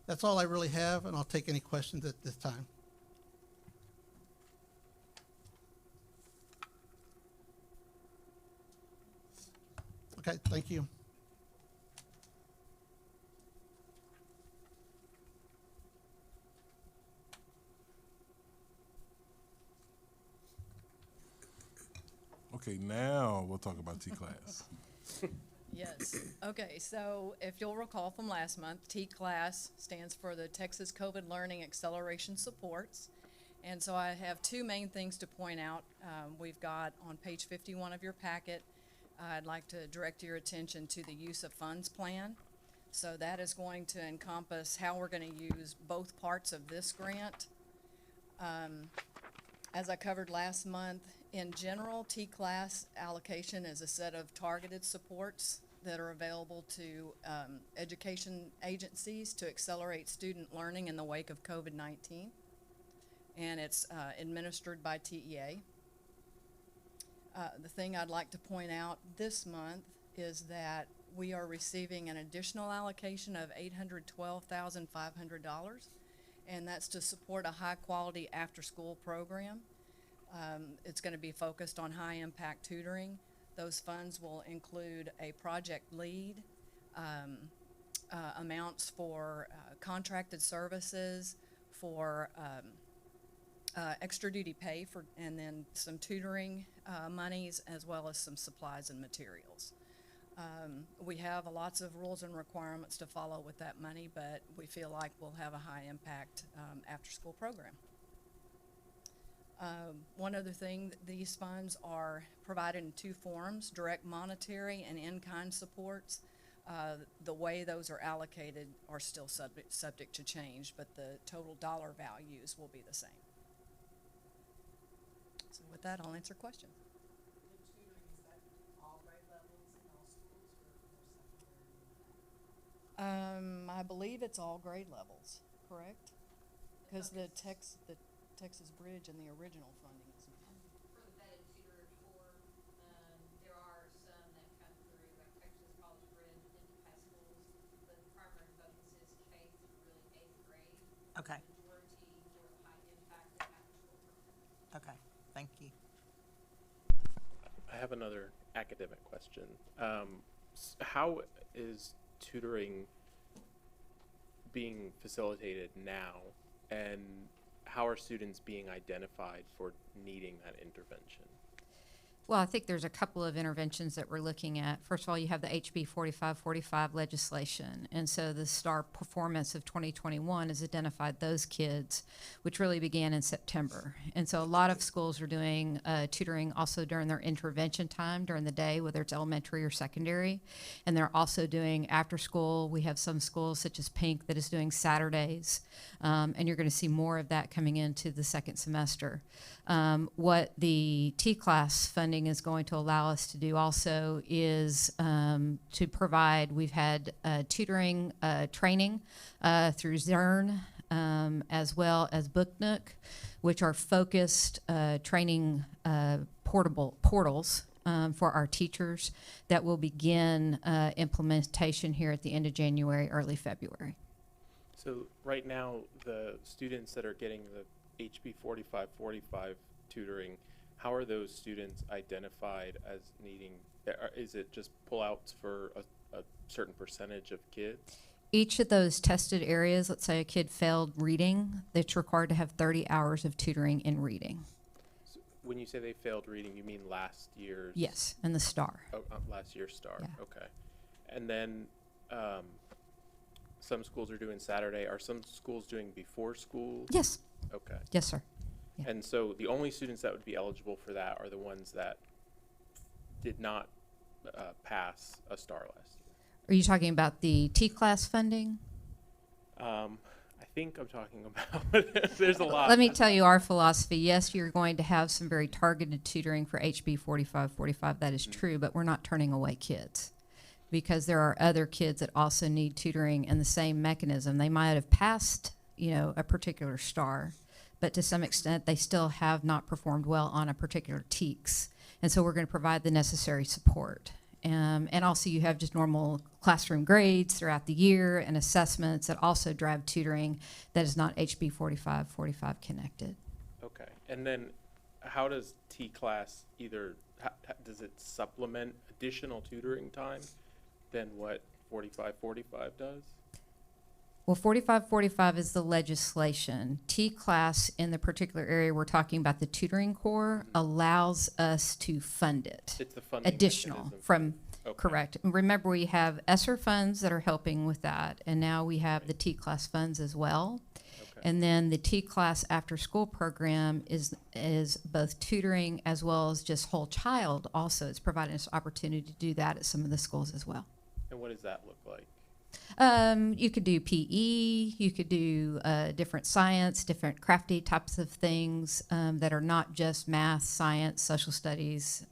That's all I really have, and I'll take any questions at this time. Okay, thank you. Okay, now we'll talk about T-class. Yes. Okay, so if you'll recall from last month, T-class stands for the Texas COVID Learning Acceleration Supports. And so I have two main things to point out. We've got on page 51 of your packet, I'd like to direct your attention to the use of funds plan. So that is going to encompass how we're going to use both parts of this grant. As I covered last month, in general, T-class allocation is a set of targeted supports that are available to education agencies to accelerate student learning in the wake of COVID-19. And it's administered by TEA. The thing I'd like to point out this month is that we are receiving an additional allocation of $812,500, and that's to support a high-quality after-school program. It's going to be focused on high-impact tutoring. Those funds will include a project lead, amounts for contracted services, for extra duty pay for, and then some tutoring monies, as well as some supplies and materials. We have lots of rules and requirements to follow with that money, but we feel like we'll have a high impact after-school program. One other thing, these funds are provided in two forms: direct monetary and in-kind supports. The way those are allocated are still subject to change, but the total dollar values will be the same. So with that, I'll answer questions. I believe it's all grade levels, correct? Because the Texas Bridge and the original funding is not. For the vetted tutor tour, there are some that come through, like Texas College Bridge into high schools, but the primary focus is K through really 8th grade. Okay. The majority for the high impact after-school program. Okay, thank you. I have another academic question. How is tutoring being facilitated now, and how are students being identified for needing that intervention? Well, I think there's a couple of interventions that we're looking at. First of all, you have the HB 4545 legislation. And so the STAR performance of 2021 has identified those kids, which really began in September. And so a lot of schools are doing tutoring also during their intervention time during the day, whether it's elementary or secondary. And they're also doing after school. We have some schools such as Pink that is doing Saturdays. And you're going to see more of that coming into the second semester. What the T-class funding is going to allow us to do also is to provide, we've had tutoring training through Zern as well as BookNook, which are focused training portals for our teachers that will begin implementation here at the end of January, early February. So right now, the students that are getting the HB 4545 tutoring, how are those students identified as needing, is it just pullouts for a certain percentage of kids? Each of those tested areas, let's say a kid failed reading, it's required to have 30 hours of tutoring in reading. So when you say they failed reading, you mean last year's? Yes, and the STAR. Oh, last year's STAR, Yeah. okay. And then some schools are doing Saturday. Are some schools doing before school? Yes. Okay. Yes, sir. Yeah. And so the only students that would be eligible for that are the ones that did not pass a STAR last year. Are you talking about the T-class funding? I think I'm talking about, there's a lot. Let me tell you our philosophy. Yes, you're going to have some very targeted tutoring for HB 4545. That is true, but we're not turning away kids, because there are other kids that also need tutoring in the same mechanism. They might have passed, a particular STAR, but to some extent they still have not performed well on a particular TEKS. And so we're going to provide the necessary support. And also you have just normal classroom grades throughout the year and assessments that also drive tutoring that is not HB 4545 connected. Okay. And then how does T-class does it supplement additional tutoring time than what 4545 does? Well, 4545 is the legislation. T-class in the particular area we're talking about, the tutoring core, allows us to fund it. It's the funding additional mechanism from, okay. Correct. And remember, we have ESSER funds that are helping with that, and now we have the T-class funds as well. Okay. And then the T-class after-school program is both tutoring as well as just whole child also. It's providing us opportunity to do that at some of the schools as well. And what does that look like? You could do PE, you could do different science, different crafty types of things that are not just math, science, social studies,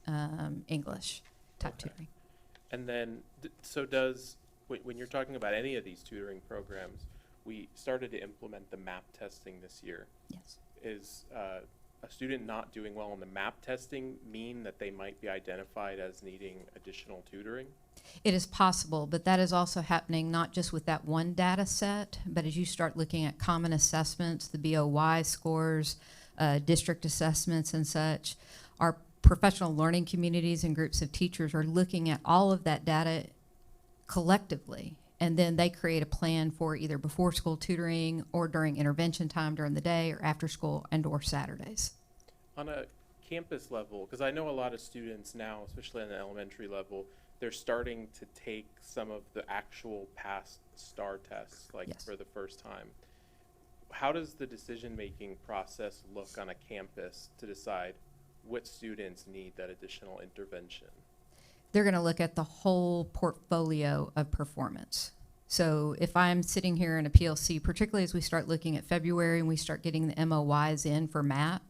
English type tutoring. And then, when you're talking about any of these tutoring programs, we started to implement the MAP testing this year. Yes. Is a student not doing well on the MAP testing mean that they might be identified as needing additional tutoring? It is possible, but that is also happening not just with that one data set, but as you start looking at common assessments, the BOY scores, district assessments and such, our professional learning communities and groups of teachers are looking at all of that data collectively, and then they create a plan for either before school tutoring or during intervention time during the day or after school and or Saturdays. On a campus level, because I know a lot of students now, especially on the elementary level, they're starting to take some of the actual past STAR tests, like Yes. for the first time. How does the decision-making process look on a campus to decide what students need that additional intervention? They're going to look at the whole portfolio of performance. So if I'm sitting here in a PLC, particularly as we start looking at February and we start getting the MOYs in for MAP,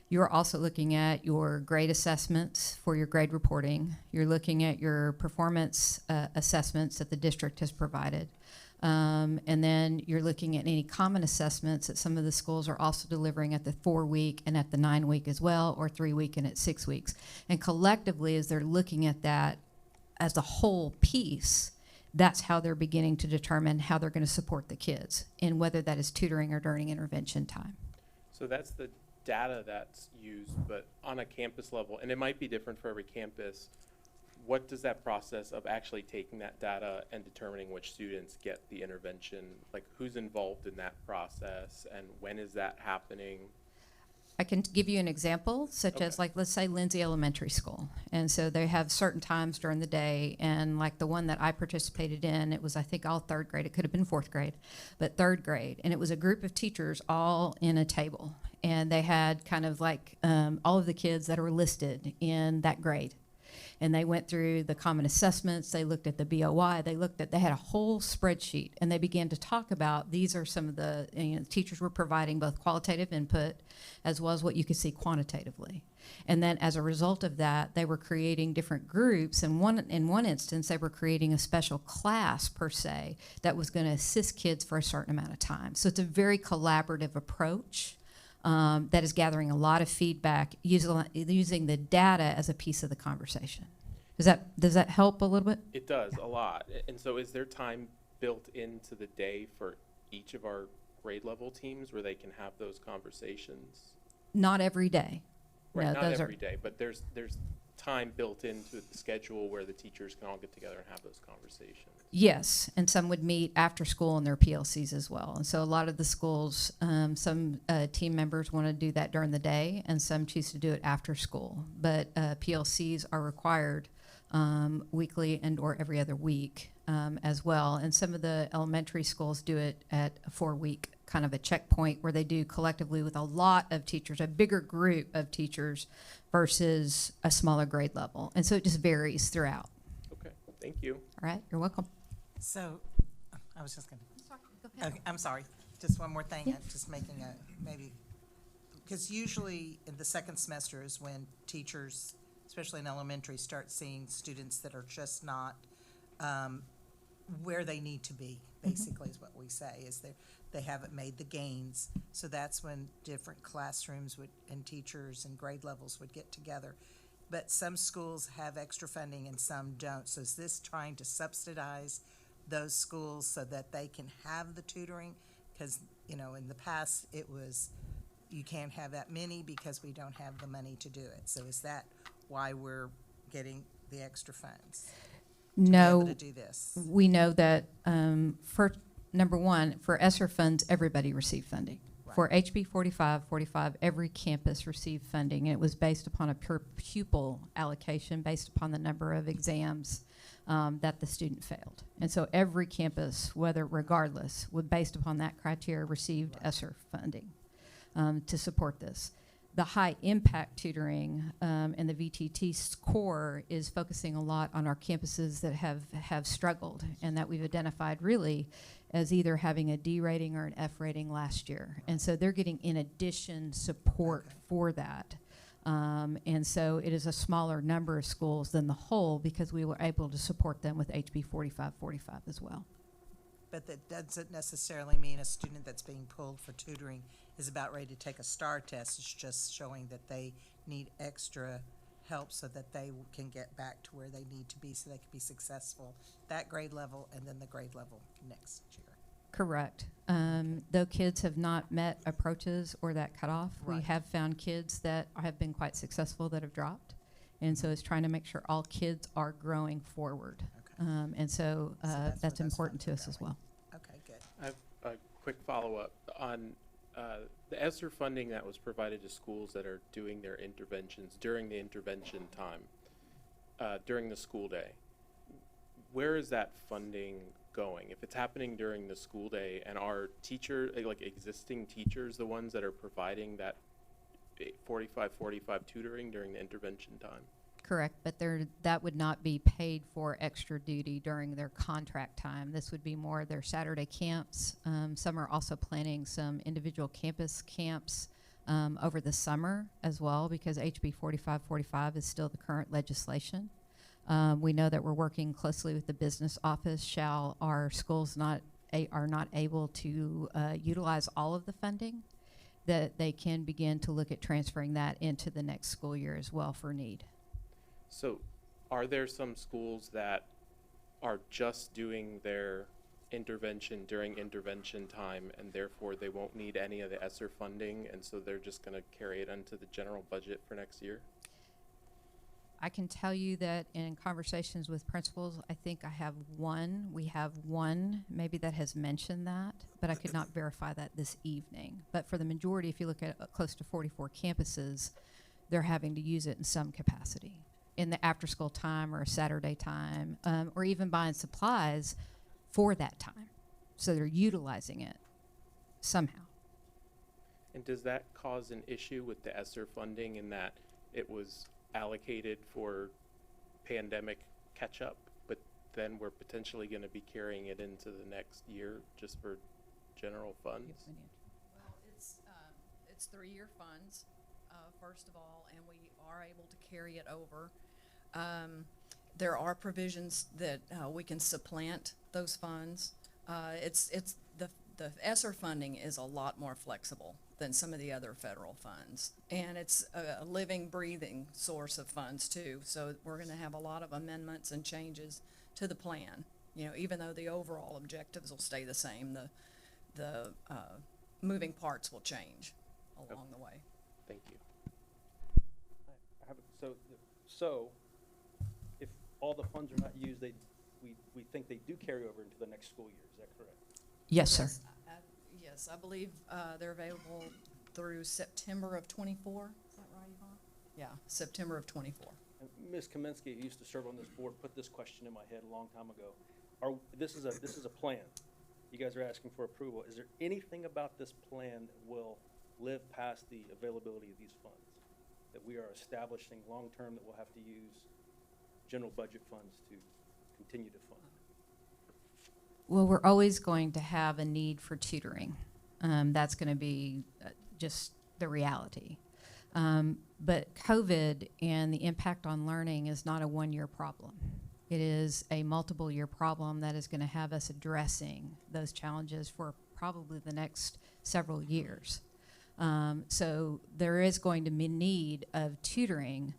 you're also looking at your grade assessments for your grade reporting. You're looking at your performance assessments that the district has provided. And then you're looking at any common assessments that some of the schools are also delivering at the 4-week and at the 9-week as well, or 3-week and at 6 weeks. And collectively, as they're looking at that as a whole piece, that's how they're beginning to determine how they're going to support the kids, and whether that is tutoring or during intervention time. So that's the data that's used, but on a campus level, and it might be different for every campus, what does that process of actually taking that data and determining which students get the intervention, like who's involved in that process and when is that happening? I can give you an example, such as, like, let's say Lindsay Elementary School. And so they have certain times during the day, and like the one that I participated in, it was, I think, all 3rd grade. It could have been 4th grade, but 3rd grade. And it was a group of teachers all in a table. And they had kind of like all of the kids that are listed in that grade. And they went through the common assessments, they looked at the BOY, they had a whole spreadsheet, and they began to talk about, these are some of the, teachers were providing both qualitative input as well as what you could see quantitatively. And then as a result of that, they were creating different groups, and in one instance, they were creating a special class per se that was going to assist kids for a certain amount of time. So it's a very collaborative approach. That is gathering a lot of feedback, using the data as a piece of the conversation. Does that help a little bit? It does, a lot. And so is there time built into the day for each of our grade level teams where they can have those conversations? Not every day. Right, No, not those every day, but there's time built into the schedule where the teachers can all get together and have those conversations. Yes, and some would meet after school in their PLCs as well. And so a lot of the schools, some team members want to do that during the day, and some choose to do it after school. But PLCs are required weekly and or every other week as well. And some of the elementary schools do it at a 4-week kind of a checkpoint where they do collectively with a lot of teachers, a bigger group of teachers versus a smaller grade level. And so it just varies throughout. Okay, thank you. All right, you're welcome. So, I was just gonna, okay, I'm sorry, just one more thing, Yeah. I'm just making a, maybe, because usually in the second semester is when teachers, especially in elementary, start seeing students that are just not where they need to be, basically is what we say, is they haven't made the gains. So that's when different classrooms would, and teachers and grade levels would get together. But some schools have extra funding and some don't. So is this trying to subsidize those schools so that they can have the tutoring? Because, in the past, it was, you can't have that many because we don't have the money to do it. So is that why we're getting the extra funds? No, To be able to do this? we know that for number one, for ESSER funds, everybody received funding. Right. For HB 45, every campus received funding. It was based upon a per pupil allocation based upon the number of exams that the student failed. And so every campus, regardless, based upon that criteria, received ESSER funding to support this. The high impact tutoring and the VTT core is focusing a lot on our campuses that have struggled and that we've identified really as either having a D rating or an F rating last year. And so they're getting in addition support for that. And so it is a smaller number of schools than the whole because we were able to support them with HB 4545 as well. But that doesn't necessarily mean a student that's being pulled for tutoring is about ready to take a STAR test. It's just showing that they need extra help so that they can get back to where they need to be so they can be successful, that grade level and then the grade level next year. Correct. Though kids have not met approaches or that cutoff, we Right. have found kids that have been quite successful that have dropped. And so it's trying to make sure all kids are growing forward. And so that's important to us as well. Okay, good. I have a quick follow-up on the ESSER funding that was provided to schools that are doing their interventions during the intervention time, during the school day. Where is that funding going? If it's happening during the school day, and are like existing teachers the ones that are providing that 45 tutoring during the intervention time? Correct, but that would not be paid for extra duty during their contract time. This would be more their Saturday camps. Some are also planning some individual campus camps over the summer as well, because HB 4545 is still the current legislation. We know that we're working closely with the business office. Shall our schools are not able to utilize all of the funding, that they can begin to look at transferring that into the next school year as well for need. So are there some schools that are just doing their intervention during intervention time and therefore they won't need any of the ESSER funding, and so they're just going to carry it into the general budget for next year? I can tell you that in conversations with principals, I think we have one maybe that has mentioned that, but I could not verify that this evening. But for the majority, if you look at close to 44 campuses, they're having to use it in some capacity in the after school time or a Saturday time, or even buying supplies for that time. So they're utilizing it somehow. And does that cause an issue with the ESSER funding in that it was allocated for pandemic catch-up, but then we're potentially going to be carrying it into the next year just for general funds? Well, it's 3-year funds, first of all, and we are able to carry it over. There are provisions that we can supplant those funds. The ESSER funding is a lot more flexible than some of the other federal funds, and it's a living, breathing source of funds too. So we're going to have a lot of amendments and changes to the plan. You know, even though the overall objectives will stay the same, the moving parts will change along the way. Thank you. I have so if all the funds are not used, we think they do carry over into the next school year. Is that correct? Yes, sir. Yes, I believe they're available through September of '24. Is that right, Yvonne? Yeah, September of '24. Ms. Kaminsky, who used to serve on this board, put this question in my head a long time ago. This is a plan. You guys are asking for approval. Is there anything about this plan that will live past the availability of these funds that we are establishing long-term that we'll have to use general budget funds to continue to fund? Well, we're always going to have a need for tutoring. That's going to be just the reality. But COVID and the impact on learning is not a one-year problem. It is a multiple-year problem that is going to have us addressing those challenges for probably the next several years. So there is going to be need of tutoring,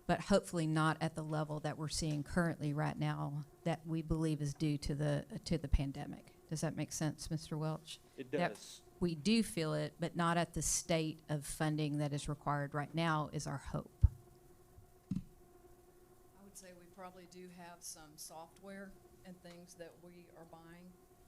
but hopefully not at the level that we're seeing currently right now that we believe is due to the pandemic. Does that make sense, Mr. Welch? It does. That we do feel it, but not at the state of funding that is required right now is our hope. I would say we probably do have some software and things that we are buying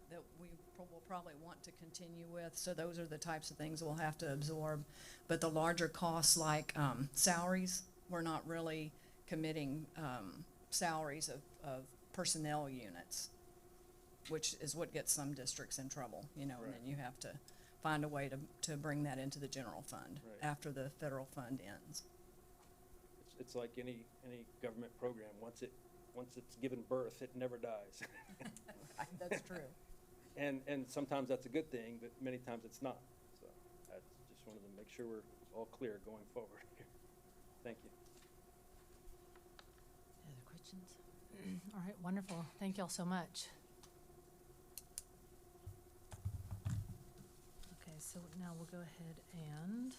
that we will probably want to continue with. So those are the types of things we'll have to absorb. But the larger costs like salaries, we're not really committing salaries of personnel units, which is what gets some districts in trouble, you know, and then you have to find a way to bring that into the general fund after the federal fund ends. It's like any government program. Once it's given birth, it never dies. That's true. And sometimes that's a good thing, but many times it's not. So I just wanted to make sure we're all clear going forward here. Thank you. Other questions? All right, wonderful. Thank y'all so much. Okay, so now we'll go ahead and.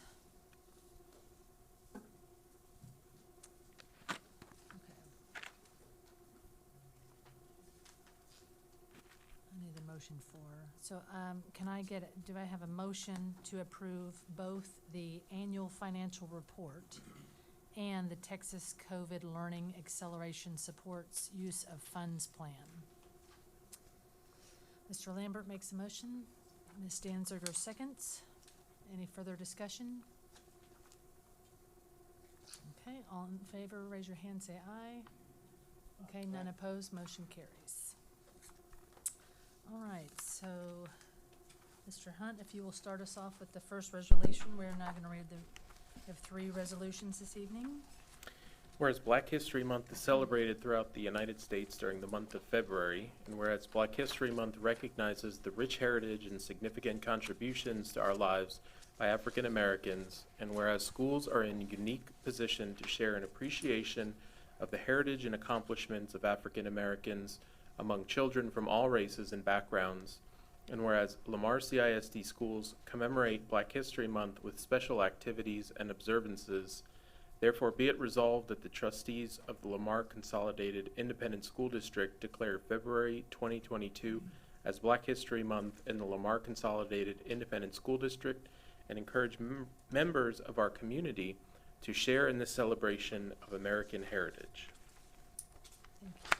Okay. I need a motion for, so, can I get, do I have a motion to approve both the annual financial report and the Texas COVID Learning Acceleration Supports Use of Funds Plan? Mr. Lambert makes a motion. Ms. Danziger seconds. Any further discussion? Okay, all in favor, raise your hand, say aye. Okay, none opposed, motion carries. All right, so, Mr. Hunt, if you will start us off with the first resolution. We're now gonna read we have 3 resolutions this evening. Whereas Black History Month is celebrated throughout the United States during the month of February, and whereas Black History Month recognizes the rich heritage and significant contributions to our lives by African Americans, and whereas schools are in a unique position to share an appreciation of the heritage and accomplishments of African Americans among children from all races and backgrounds, and whereas Lamar CISD schools commemorate Black History Month with special activities and observances, therefore be it resolved that the trustees of the Lamar Consolidated Independent School District declare February 2022 as Black History Month in the Lamar Consolidated Independent School District and encourage members of our community to share in this celebration of American heritage. Thank you.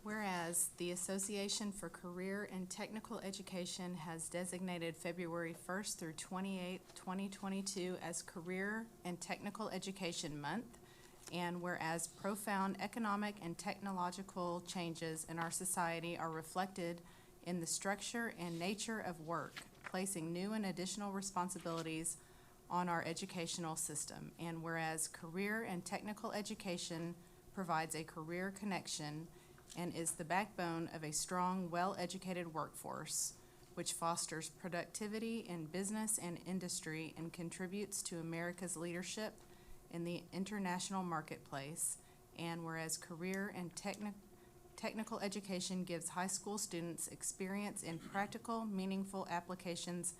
Whereas the Association for Career and Technical Education has designated February 1st through 28th, 2022 as Career and Technical Education Month, and whereas profound economic and technological changes in our society are reflected in the structure and nature of work, placing new and additional responsibilities on our educational system, and whereas career and technical education provides a career connection and is the backbone of a strong, well-educated workforce, which fosters productivity in business and industry and contributes to America's leadership in the international marketplace, and whereas career and technical education gives high school students experience in practical, meaningful applications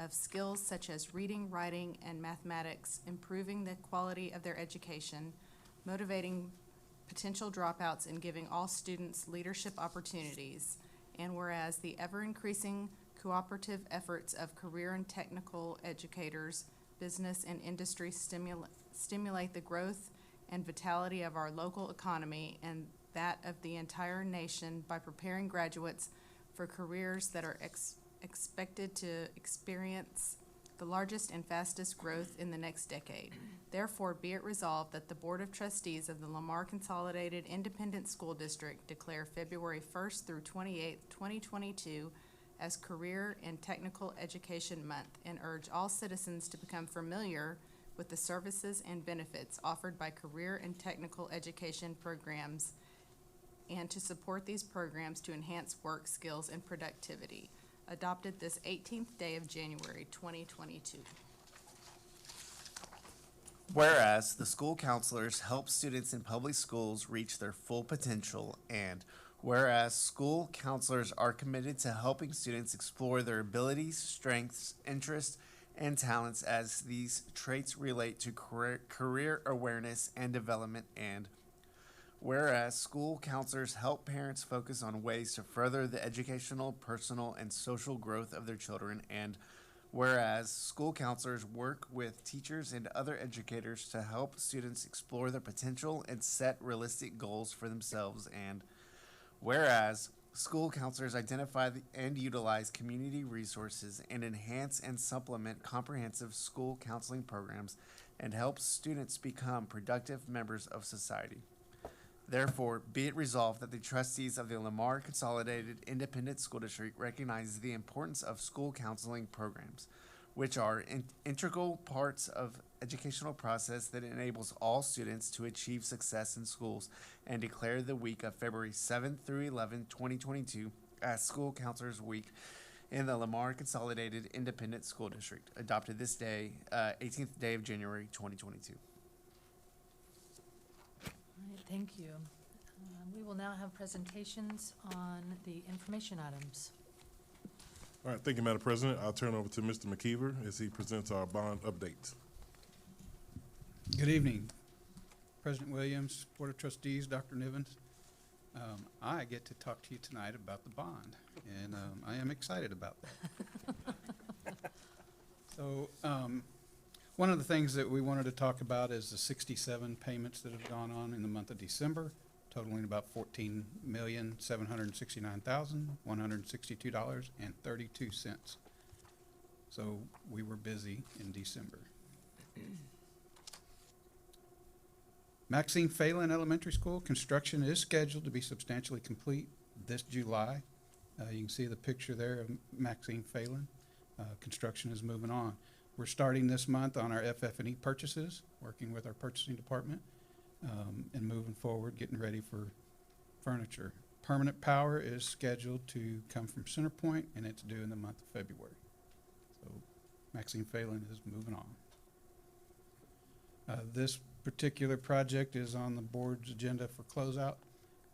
of skills such as reading, writing, and mathematics, improving the quality of their education, motivating potential dropouts, and giving all students leadership opportunities. And whereas the ever-increasing cooperative efforts of career and technical educators, business and industry stimulate the growth and vitality of our local economy and that of the entire nation by preparing graduates for careers that are expected to experience the largest and fastest growth in the next decade. Therefore, be it resolved that the Board of Trustees of the Lamar Consolidated Independent School District declare February 1st through 28th, 2022 as Career and Technical Education Month, and urge all citizens to become familiar with the services and benefits offered by career and technical education programs, and to support these programs to enhance work skills and productivity. Adopted this 18th day of January, 2022. Whereas the school counselors help students in public schools reach their full potential, and whereas school counselors are committed to helping students explore their abilities, strengths, interests, and talents as these traits relate to career awareness and development, and whereas school counselors help parents focus on ways to further the educational, personal, and social growth of their children, and whereas school counselors work with teachers and other educators to help students explore their potential and set realistic goals for themselves, and whereas school counselors identify and utilize community resources and enhance and supplement comprehensive school counseling programs and help students become productive members of society. Therefore, be it resolved that the trustees of the Lamar Consolidated Independent School District recognize the importance of school counseling programs, which are integral parts of educational process that enables all students to achieve success in schools, and declare the week of February 7th through 11th, 2022 as School Counselors Week in the Lamar Consolidated Independent School District, adopted this day, 18th day of January, 2022. All right, thank you. We will now have presentations on the information items. All right, thank you, Madam President. I'll turn over to Mr. McKeever as he presents our bond updates. Good evening, President Williams, Board of Trustees, Dr. Nivens. I get to talk to you tonight about the bond, and I am excited about that. So one of the things that we wanted to talk about is the 67 payments that have gone on in the month of December, totaling about $14,769,162.32. So we were busy in December. Maxine Phelan Elementary School construction is scheduled to be substantially complete this July. You can see the picture there of Maxine Phelan. Construction is moving on. We're starting this month on our FF&E purchases, working with our purchasing department, and moving forward, getting ready for furniture. Permanent power is scheduled to come from Centerpoint, and it's due in the month of February. So Maxine Phelan is moving on. This particular project is on the board's agenda for closeout.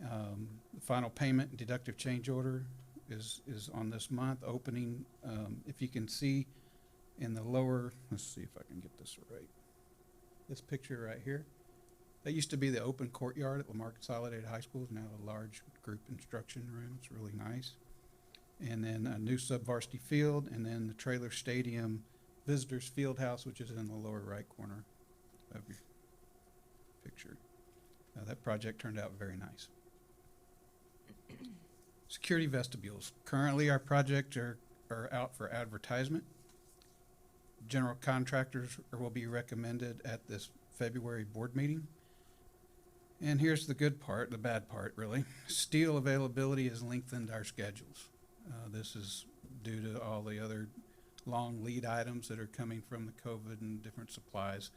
The final payment and deductive change order is on this month. Opening, if you can see in the lower, let's see if I can get this right. This picture right here, that used to be the open courtyard at Lamar Consolidated High School. It's now a large group instruction room. It's really nice. And then a new sub-varsity field, and then the trailer stadium visitors field house, which is in the lower right corner of your picture. That project turned out very nice. Security vestibules. Currently our projects are out for advertisement. General contractors will be recommended at this February board meeting. And here's the good part, the bad part really. Steel availability has lengthened our schedules. This is due to all the other long lead items that are coming from the COVID and different supplies.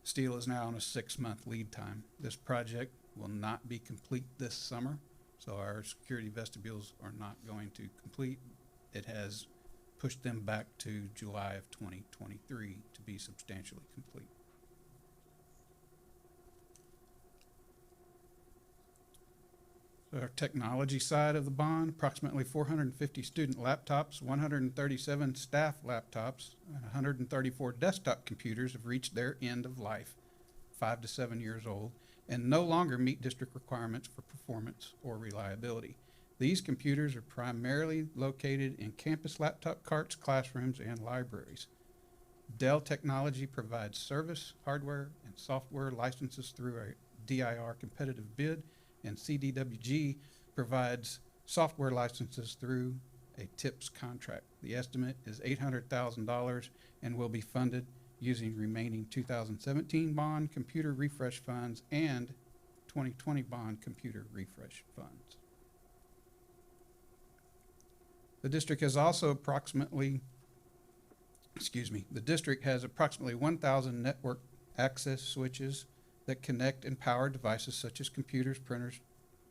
Steel is now on a 6-month lead time. This project will not be complete this summer, so our security vestibules are not going to complete. It has pushed them back to July of 2023 to be substantially complete. So our technology side of the bond, approximately 450 student laptops, 137 staff laptops, and 134 desktop computers have reached their end of life, 5 to 7 years old, and no longer meet district requirements for performance or reliability. These computers are primarily located in campus laptop carts, classrooms, and libraries. Dell Technology provides service, hardware, and software licenses through a DIR competitive bid, and CDWG provides software licenses through a TIPS contract. The estimate is $800,000 and will be funded using remaining 2017 bond computer refresh funds and 2020 bond computer refresh funds. The district has also approximately 1,000 network access switches that connect and power devices such as computers, printers,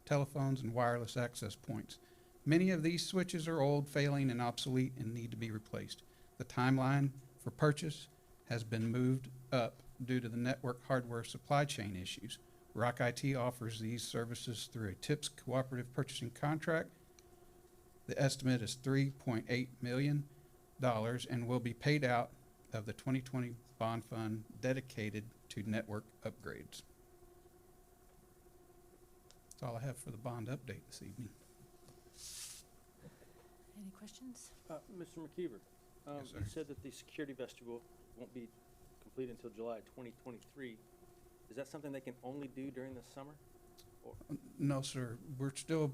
telephones, and wireless access points. Many of these switches are old, failing, and obsolete and need to be replaced. The timeline for purchase has been moved up due to the network hardware supply chain issues. Rock IT offers these services through a TIPS cooperative purchasing contract. The estimate is $3.8 million and will be paid out of the 2020 bond fund dedicated to network upgrades. That's all I have for the bond update this evening. Any questions? Mr. McKeever, Yes, sir. you said that the security vestibule won't be complete until July 2023. Is that something they can only do during the summer? Or? No, sir. We're still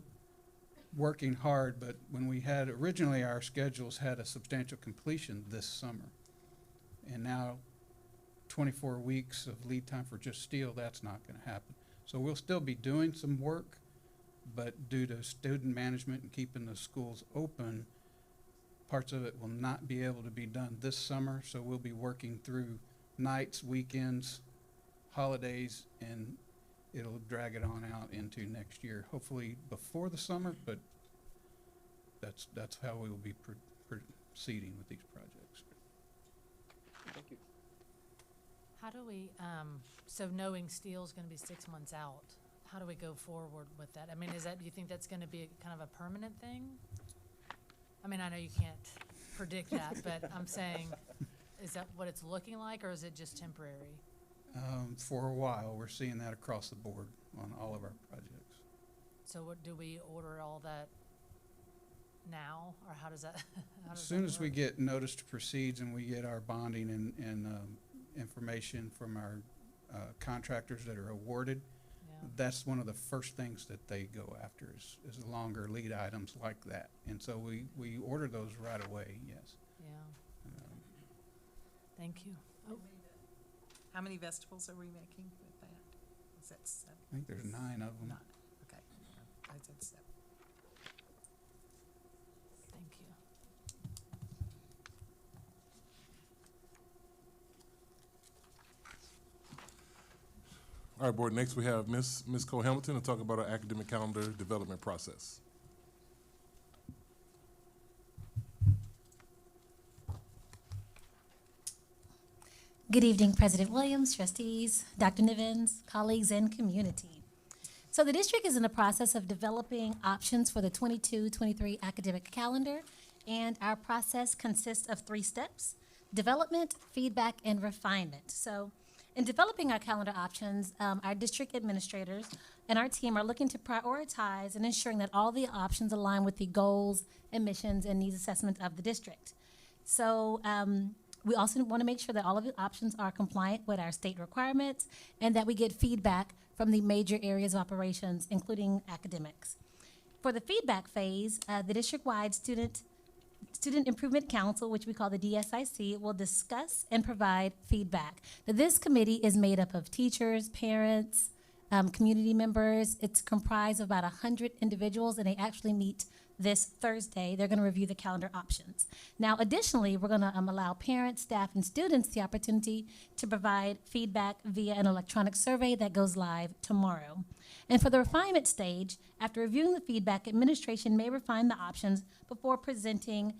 working hard, but when we had originally our schedules had a substantial completion this summer. And now 24 weeks of lead time for just steel, that's not going to happen. So we'll still be doing some work, but due to student management and keeping the schools open, parts of it will not be able to be done this summer. So we'll be working through nights, weekends, holidays, and it'll drag it on out into next year, hopefully before the summer, but that's how we will be proceeding with these projects. Thank you. How do we, so knowing steel's gonna be 6 months out, how do we go forward with that? I mean, do you think that's gonna be kind of a permanent thing? I mean, I know you can't predict that, but I'm saying, is that what it's looking like, or is it just temporary? For a while, we're seeing that across the board on all of our projects. So what, do we order all that now, or how does that, As soon as we get notice to proceeds and we get our bonding and information from our contractors that are awarded, that's one of the first things that they go after is longer lead items like that. And so we order those right away, yes. Yeah. Thank you. Oh, How many vestibules are we making with that? Is that 7? I think there's 9 of them. 9, okay. I said 7. thank you. All right, board, next we have Ms. Cole Hamilton to talk about our academic calendar development process. Good evening, President Williams, trustees, Dr. Nivens, colleagues, and community. So the district is in the process of developing options for the 22-23 academic calendar, and our process consists of 3 steps: development, feedback, and refinement. So in developing our calendar options, our district administrators and our team are looking to prioritize and ensuring that all the options align with the goals and missions and needs assessment of the district. So we also want to make sure that all of the options are compliant with our state requirements and that we get feedback from the major areas of operations, including academics. For the feedback phase, the district-wide Student Improvement Council, which we call the DSIC, will discuss and provide feedback. Now, this committee is made up of teachers, parents, community members. It's comprised of about 100 individuals, and they actually meet this Thursday. They're going to review the calendar options. Now, additionally, we're going to allow parents, staff, and students the opportunity to provide feedback via an electronic survey that goes live tomorrow. And for the refinement stage, after reviewing the feedback, administration may refine the options before presenting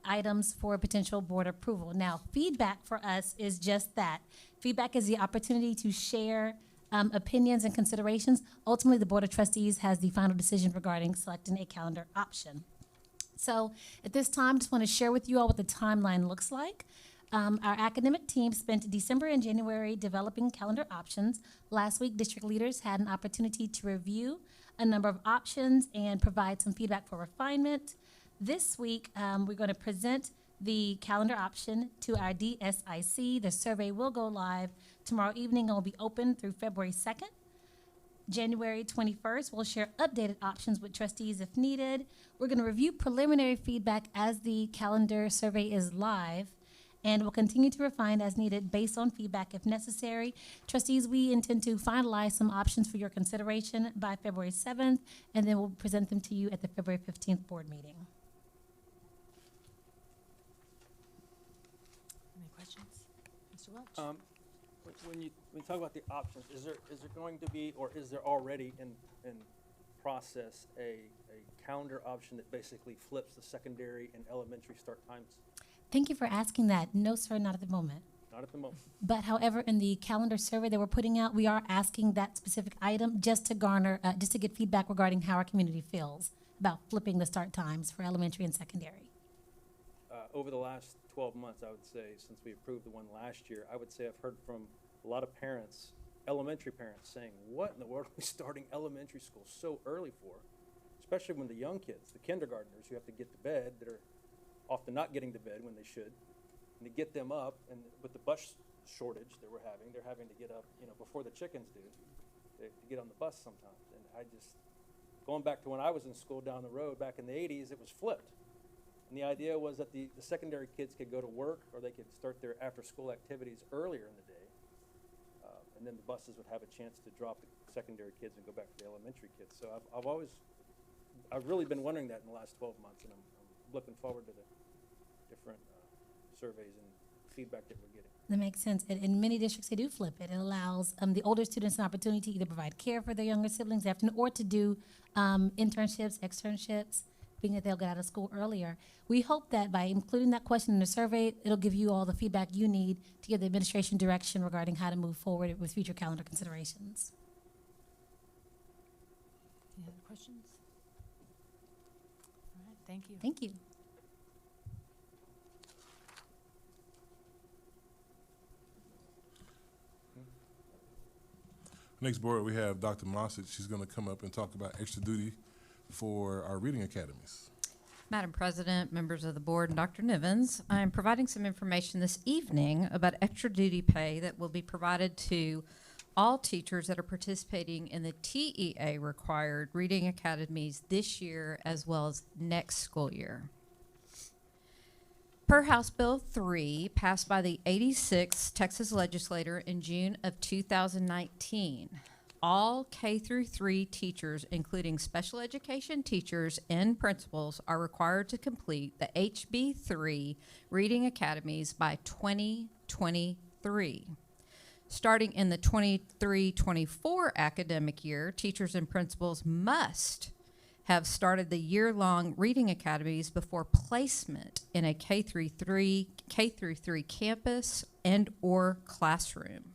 items for potential board approval. Now, feedback for us is just that. Feedback is the opportunity to share opinions and considerations. Ultimately, the Board of Trustees has the final decision regarding selecting a calendar option. So at this time, just want to share with you all what the timeline looks like. Our academic team spent December and January developing calendar options. Last week, district leaders had an opportunity to review a number of options and provide some feedback for refinement. This week, we're going to present the calendar option to our DSIC. The survey will go live tomorrow evening and will be open through February 2nd. January 21st, we'll share updated options with trustees if needed. We're going to review preliminary feedback as the calendar survey is live, and we'll continue to refine as needed based on feedback if necessary. Trustees, we intend to finalize some options for your consideration by February 7th, and then we'll present them to you at the February 15th board meeting. Any questions? Mr. Welch? When you talk about the options, is there going to be, or is there already in process a calendar option that basically flips the secondary and elementary start times? Thank you for asking that. No, sir, not at the moment. Not at the moment. But however, in the calendar survey that we're putting out, we are asking that specific item just to garner, just to get feedback regarding how our community feels about flipping the start times for elementary and secondary. Over the last 12 months, I would say, since we approved the one last year, I would say I've heard from a lot of parents, elementary parents, saying, what in the world are we starting elementary school so early for? Especially when the young kids, the kindergartners who have to get to bed, that are often not getting to bed when they should, and to get them up, and with the bus shortage that we're having, they're having to get up, before the chickens do, to get on the bus sometimes. And I just, going back to when I was in school down the road back in the 80s, it was flipped. And the idea was that the secondary kids could go to work, or they could start their after-school activities earlier in the day. And then the buses would have a chance to drop the secondary kids and go back to the elementary kids. So I've really been wondering that in the last 12 months, and I'm looking forward to the different surveys and feedback that we're getting. That makes sense. And in many districts, they do flip it. It allows the older students an opportunity to either provide care for their younger siblings after, or to do internships, externships. being that they'll get out of school earlier. We hope that by including that question in the survey, it'll give you all the feedback you need to give the administration direction regarding how to move forward with future calendar considerations. Any other questions? All right, thank you. Thank you. Next board, we have Dr. Mossett. She's going to come up and talk about extra duty for our reading academies. Madam President, members of the board, and Dr. Nivens, I am providing some information this evening about extra duty pay that will be provided to all teachers that are participating in the TEA required reading academies this year as well as next school year. Per House Bill 3, passed by the 86th Texas legislature in June of 2019, all K through 3 teachers, including special education teachers and principals, are required to complete the HB3 reading academies by 2023. Starting in the 23-24 academic year, teachers and principals must have started the year-long reading academies before placement in a K through 3 campus and or classroom.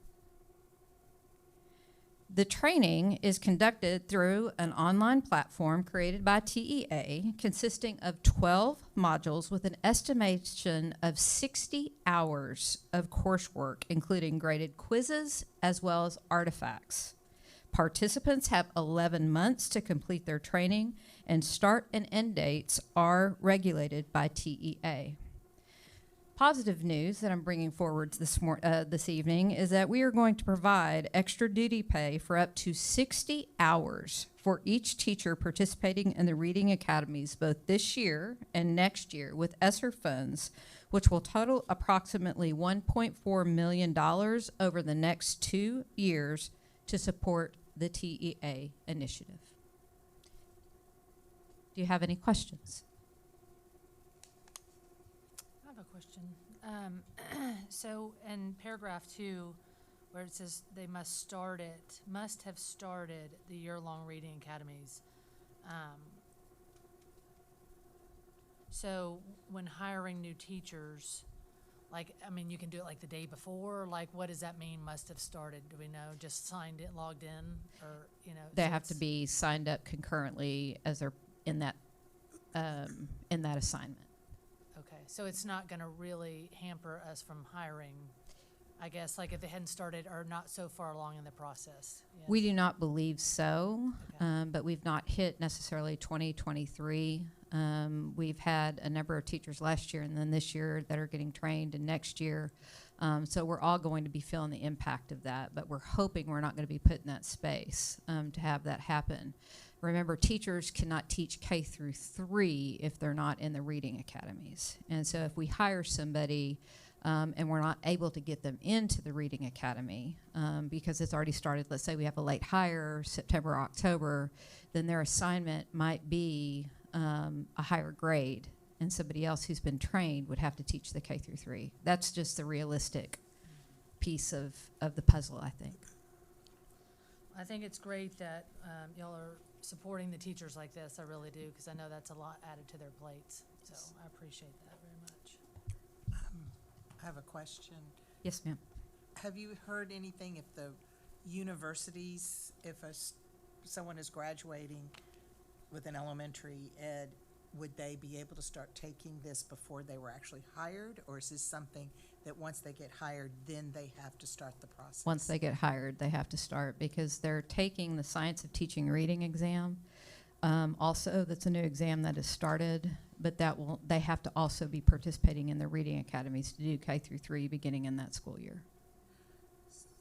The training is conducted through an online platform created by TEA consisting of 12 modules with an estimation of 60 hours of coursework, including graded quizzes as well as artifacts. Participants have 11 months to complete their training, and start and end dates are regulated by TEA. Positive news that I'm bringing forward this evening is that we are going to provide extra duty pay for up to 60 hours for each teacher participating in the reading academies both this year and next year with ESSER funds, which will total approximately $1.4 million over the next 2 years to support the TEA initiative. Do you have any questions? I have a question. So in paragraph 2, where it says they must have started the year-long reading academies. So when hiring new teachers, like, I mean, you can do it like the day before, like, what does that mean, must have started? Do we know, just signed in, logged in, or, you know? They so have to be signed up concurrently as they're in that assignment. Okay, so it's not gonna really hamper us from hiring, I guess, like if they hadn't started or not so far along in the process? Yes. We do not believe so, Okay. but we've not hit necessarily 2023. We've had a number of teachers last year and then this year that are getting trained, and next year. So we're all going to be feeling the impact of that, but we're hoping we're not going to be put in that space to have that happen. Remember, teachers cannot teach K through 3 if they're not in the reading academies. And so if we hire somebody and we're not able to get them into the reading academy because it's already started, let's say we have a late hire, September, October, then their assignment might be a higher grade, and somebody else who's been trained would have to teach the K through 3. That's just the realistic piece of the puzzle, I think. I think it's great that y'all are supporting the teachers like this. I really do, because I know that's a lot added to their plates. So I appreciate that very much. I have a question. Yes, ma'am. Have you heard anything if the universities, if someone is graduating with an elementary ed, would they be able to start taking this before they were actually hired? Or is this something that once they get hired, then they have to start the process? Once they get hired, they have to start because they're taking the Science of Teaching Reading exam. Also, that's a new exam that has started, but they have to also be participating in the reading academies to do K through 3 beginning in that school year.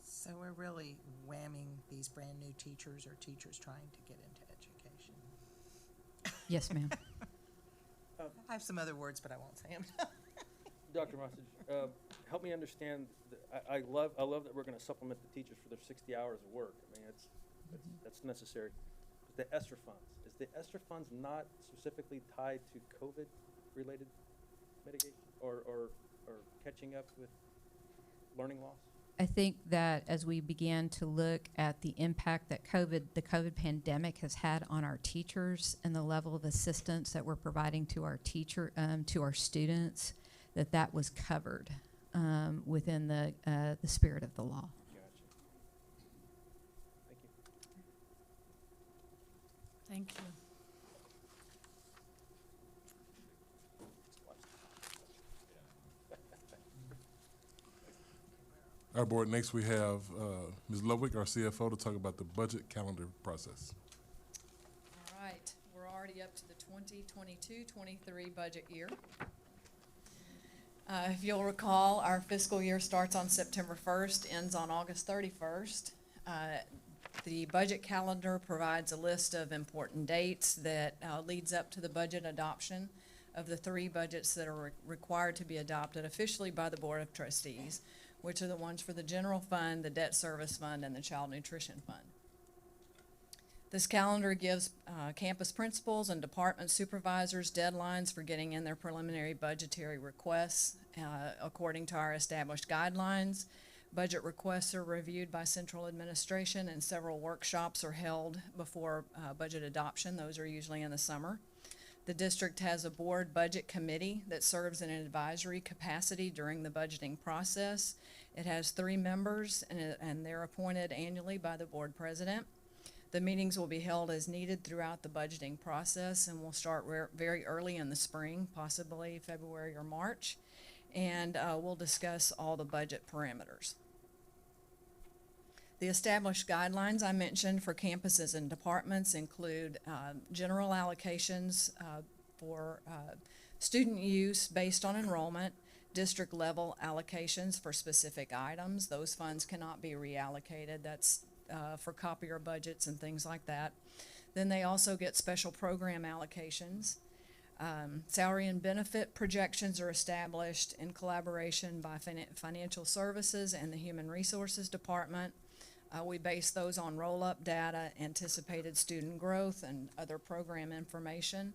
So we're really whamming these brand new teachers or teachers trying to get into education. Yes, ma'am. I have some other words, but I won't say them. Dr. Mossage, help me understand. I love that we're going to supplement the teachers for their 60 hours of work. I mean, that's necessary. But the ESSER funds, is the ESSER funds not specifically tied to COVID-related mitigation or catching up with learning loss? I think that as we began to look at the impact that the COVID pandemic has had on our teachers and the level of assistance that we're providing to our to our students, that was covered within the spirit of the law. Thank you. Our board, next we have Ms. Ludwig, our CFO, to talk about the budget calendar process. All right, we're already up to the 2022-23 budget year. If you'll recall, our fiscal year starts on September 1st, ends on August 31st. The budget calendar provides a list of important dates that leads up to the budget adoption of the 3 budgets that are required to be adopted officially by the Board of Trustees, which are the ones for the general fund, the debt service fund, and the child nutrition fund. This calendar gives campus principals and department supervisors deadlines for getting in their preliminary budgetary requests according to our established guidelines. Budget requests are reviewed by central administration, and several workshops are held before budget adoption. Those are usually in the summer. The district has a board budget committee that serves in an advisory capacity during the budgeting process. It has 3 members, and they're appointed annually by the board president. The meetings will be held as needed throughout the budgeting process, and will start very early in the spring, possibly February or March, and we'll discuss all the budget parameters. The established guidelines I mentioned for campuses and departments include general allocations for student use based on enrollment, district level allocations for specific items. Those funds cannot be reallocated. That's for copier budgets and things like that. Then they also get special program allocations. Salary and benefit projections are established in collaboration by financial services and the human resources department. We base those on roll-up data, anticipated student growth, and other program information.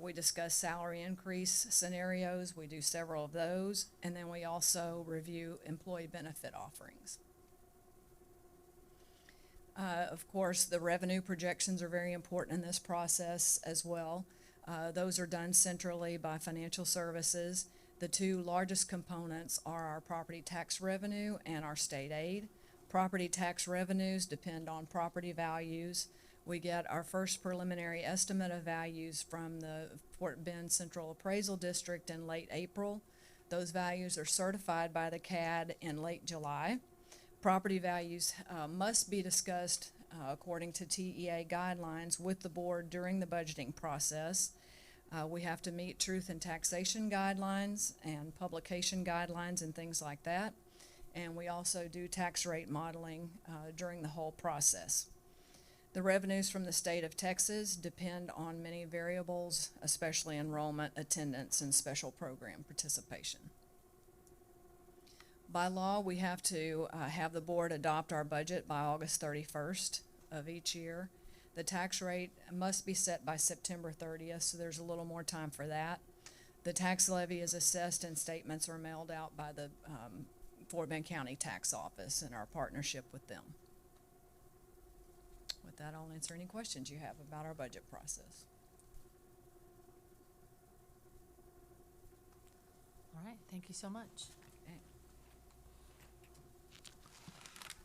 We discuss salary increase scenarios. We do several of those, and then we also review employee benefit offerings. Of course, the revenue projections are very important in this process as well. Those are done centrally by financial services. The 2 largest components are our property tax revenue and our state aid. Property tax revenues depend on property values. We get our first preliminary estimate of values from the Fort Bend Central Appraisal District in late April. Those values are certified by the CAD in late July. Property values must be discussed according to TEA guidelines with the board during the budgeting process. We have to meet truth and taxation guidelines and publication guidelines and things like that. And we also do tax rate modeling during the whole process. The revenues from the state of Texas depend on many variables, especially enrollment, attendance, and special program participation. By law, we have to have the board adopt our budget by August 31st of each year. The tax rate must be set by September 30th, so there's a little more time for that. The tax levy is assessed and statements are mailed out by the Fort Bend County Tax Office in our partnership with them. With that, I'll answer any questions you have about our budget process. All right, thank you so much. Okay.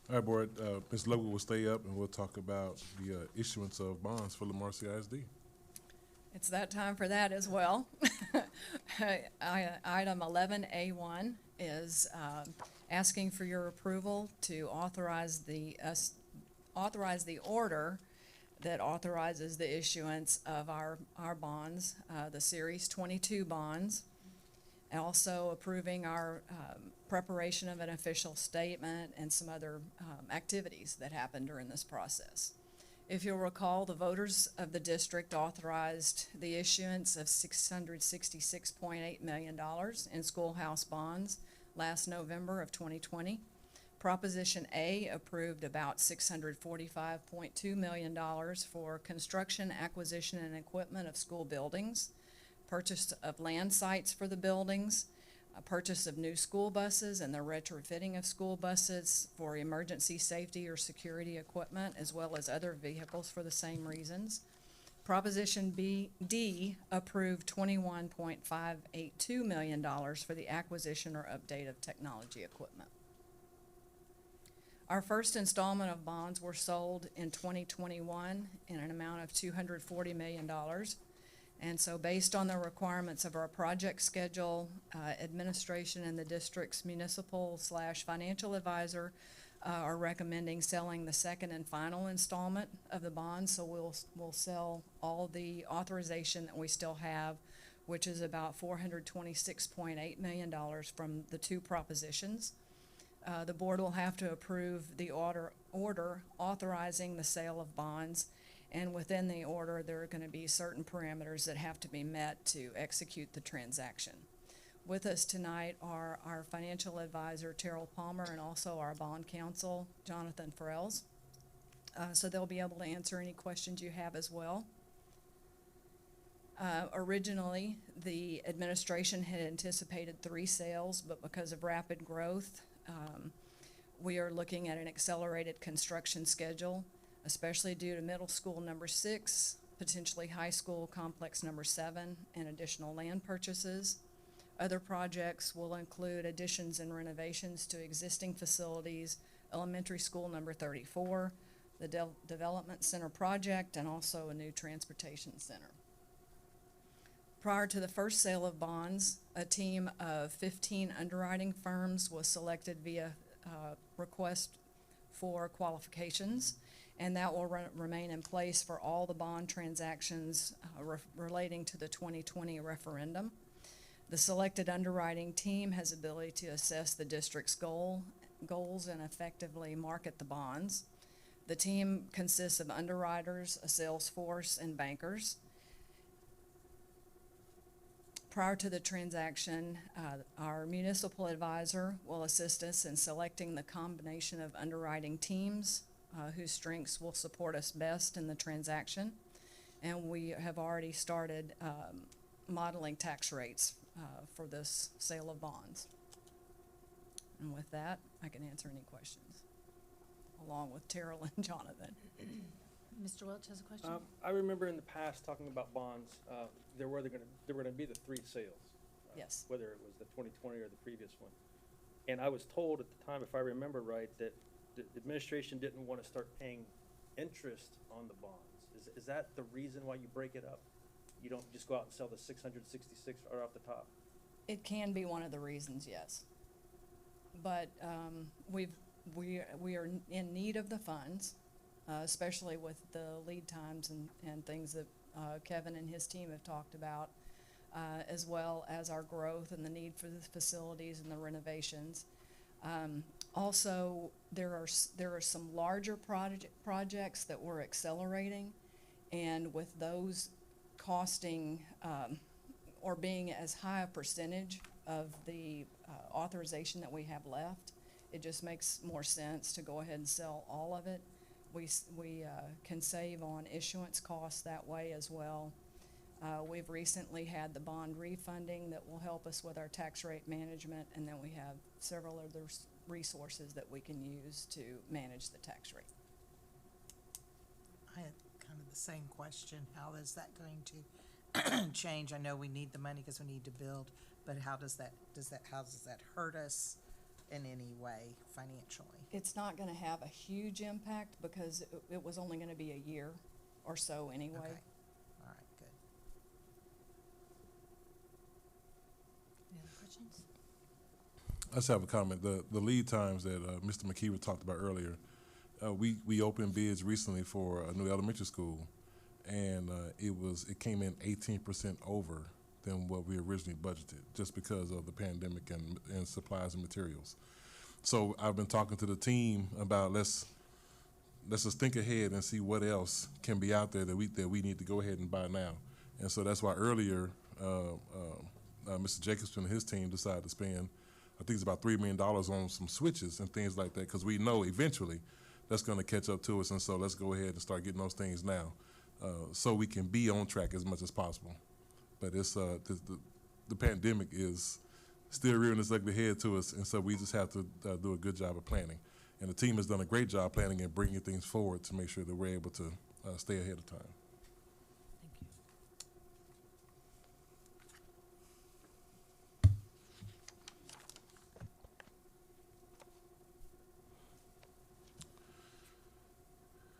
All right, board, Ms. Ludwig will stay up and we'll talk about the issuance of bonds for Lamar CISD. It's that time for that as well. Item 11A1 is asking for your approval to authorize the order that authorizes the issuance of our bonds, the Series 22 bonds, and also approving our preparation of an official statement and some other activities that happened during this process. If you'll recall, the voters of the district authorized the issuance of $666.8 million in schoolhouse bonds last November of 2020. Proposition A approved about $645.2 million for construction, acquisition, and equipment of school buildings, purchase of land sites for the buildings, a purchase of new school buses and the retrofitting of school buses for emergency safety or security equipment, as well as other vehicles for the same reasons. Proposition D approved $21.582 million for the acquisition or update of technology equipment. Our first installment of bonds were sold in 2021 in an amount of $240 million. And so based on the requirements of our project schedule, administration and the district's municipal/financial advisor are recommending selling the second and final installment of the bonds. So we'll sell all the authorization that we still have, which is about $426.8 million from the two propositions. The board will have to approve the order authorizing the sale of bonds, and within the order, there are going to be certain parameters that have to be met to execute the transaction. With us tonight are our financial advisor, Terrell Palmer, and also our bond counsel, Jonathan Farrells. So they'll be able to answer any questions you have as well. Originally, the administration had anticipated 3 sales, but because of rapid growth, we are looking at an accelerated construction schedule, especially due to middle school number 6, potentially high school complex number 7, and additional land purchases. Other projects will include additions and renovations to existing facilities, elementary school number 34, the Development Center project, and also a new transportation center. Prior to the first sale of bonds, a team of 15 underwriting firms was selected via request for qualifications, and that will remain in place for all the bond transactions relating to the 2020 referendum. The selected underwriting team has ability to assess the district's goals and effectively market the bonds. The team consists of underwriters, a sales force, and bankers. Prior to the transaction, our municipal advisor will assist us in selecting the combination of underwriting teams whose strengths will support us best in the transaction. And we have already started modeling tax rates for this sale of bonds. And with that, I can answer any questions, along with Terrell and Jonathan. Mr. Welch has a question? I remember in the past talking about bonds, there were going to be the 3 sales. Yes. Whether it was the 2020 or the previous one. And I was told at the time, if I remember right, that the administration didn't want to start paying interest on the bonds. Is that the reason why you break it up? You don't just go out and sell the 666 right off the top? It can be one of the reasons, yes. But we are in need of the funds, especially with the lead times and things that Kevin and his team have talked about, as well as our growth and the need for the facilities and the renovations. Also, there are some larger projects that we're accelerating, and with those costing or being as high a percentage of the authorization that we have left, it just makes more sense to go ahead and sell all of it. We can save on issuance costs that way as well. We've recently had the bond refunding that will help us with our tax rate management, and then we have several other resources that we can use to manage the tax rate. I had kind of the same question. How is that going to change? I know we need the money because we need to build, but how does that hurt us in any way financially? It's not going to have a huge impact because it was only going to be a year or so anyway. Okay. All right, good. Any other questions? I just have a comment. The lead times that Mr. McKeever talked about earlier, we opened bids recently for a new elementary school, and it came in 18% over than what we originally budgeted, just because of the pandemic and supplies and materials. So I've been talking to the team about let's just think ahead and see what else can be out there that we need to go ahead and buy now. And so that's why earlier Mr. Jacobson and his team decided to spend, I think it's about $3 million on some switches and things like that, because we know eventually that's going to catch up to us. And so let's go ahead and start getting those things now, so we can be on track as much as possible. But it's the pandemic is still rearing its ugly head to us, and so we just have to do a good job of planning. And the team has done a great job planning and bringing things forward to make sure that we're able to stay ahead of time.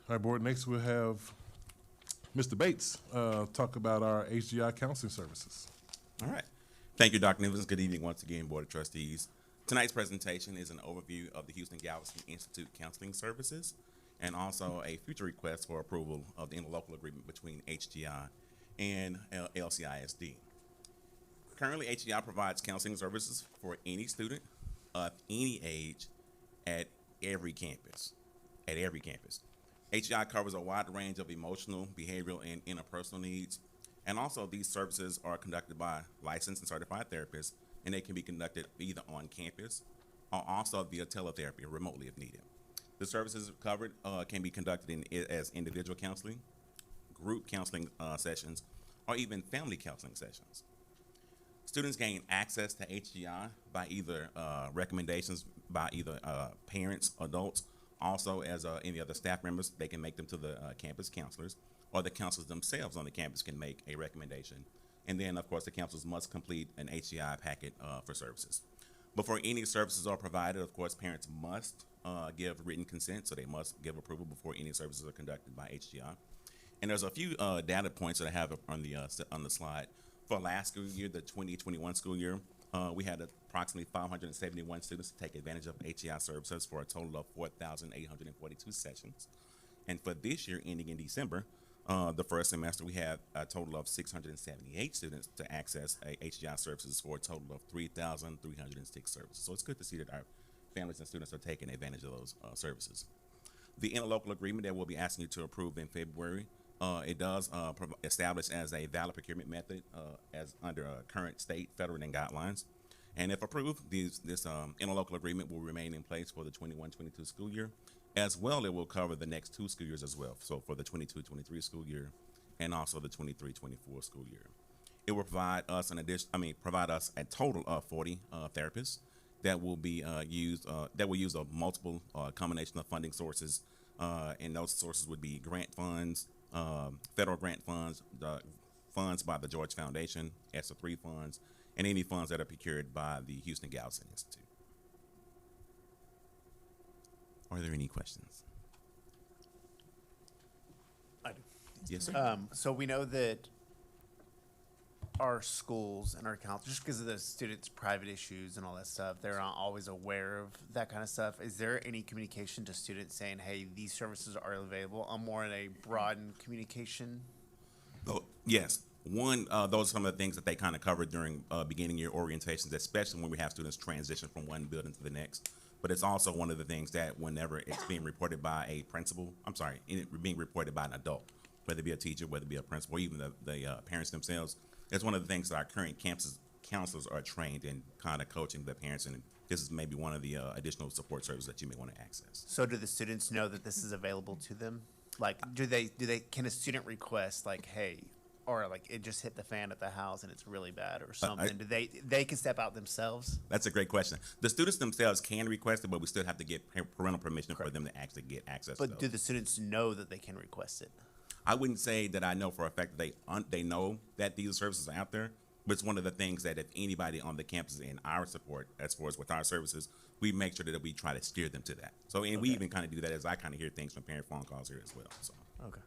All right, board, next we'll have Mr. Bates talk about our HGI counseling services. All right. Thank you, Dr. Nivens. Good evening once again, Board of Trustees. Tonight's presentation is an overview of the Houston-Galveston Institute Counseling Services and also a future request for approval of the interlocal agreement between HGI and LCISD. Currently, HGI provides counseling services for any student of any age at every campus. HGI covers a wide range of emotional, behavioral, and interpersonal needs. And also, these services are conducted by licensed and certified therapists, and they can be conducted either on campus or also via teletherapy, remotely if needed. The services covered can be conducted as individual counseling, group counseling sessions, or even family counseling sessions. Students gain access to HGI by either recommendations by either parents, adults, also as any other staff members. They can make them to the campus counselors, or the counselors themselves on the campus can make a recommendation. And then, of course, the counselors must complete an HGI packet for services. Before any services are provided, of course, parents must give written consent, so they must give approval before any services are conducted by HGI. And there's a few data points that I have on the slide. For last school year, the 2021 school year, we had approximately 571 students take advantage of HGI services for a total of 4,842 sessions. And for this year, ending in December, the first semester, we had a total of 678 students to access HGI services for a total of 3,306 services. So it's good to see that our families and students are taking advantage of those services. The interlocal agreement that we'll be asking you to approve in February, it does establish as a valid procurement method as under current state, federal, and guidelines. And if approved, this interlocal agreement will remain in place for the 21-22 school year. As well, it will cover the next 2 school years as well. So for the 22-23 school year and also the 23-24 school year. It will provide us provide us a total of 40 therapists that will be use a multiple combination of funding sources. And those sources would be grant funds, federal grant funds, funds by the George Foundation, ESSA 3 funds, and any funds that are procured by the Houston-Galveston Institute. Are there any questions? I do. Yes, sir. So we know that our schools and our counselors, just because of the students' private issues and all that stuff, they're not always aware of that kind of stuff. Is there any communication to students saying, hey, these services are available on more in a broadened communication? Oh, yes. One, those are some of the things that they kind of covered during beginning year orientations, especially when we have students transition from one building to the next. But it's also one of the things that whenever it's being reported by a principal, being reported by an adult, whether it be a teacher, whether it be a principal, or even the parents themselves, it's one of the things that our current campus counselors are trained in kind of coaching the parents, and this is maybe one of the additional support services that you may want to access. So do the students know that this is available to them? Like, can a student request, like, hey, or like it just hit the fan at the house and it's really bad or something? Do they can step out themselves? That's a great question. The students themselves can request it, but we still have to get parental permission for them to actually get access to those. But do the students know that they can request it? I wouldn't say that I know for a fact that they know that these services are out there, but it's one of the things that if anybody on the campus in our support, as far as with our services, we make sure that we try to steer them to that. So, and we even kind of do that as I kind of hear things from parent phone calls here as well. So. Okay.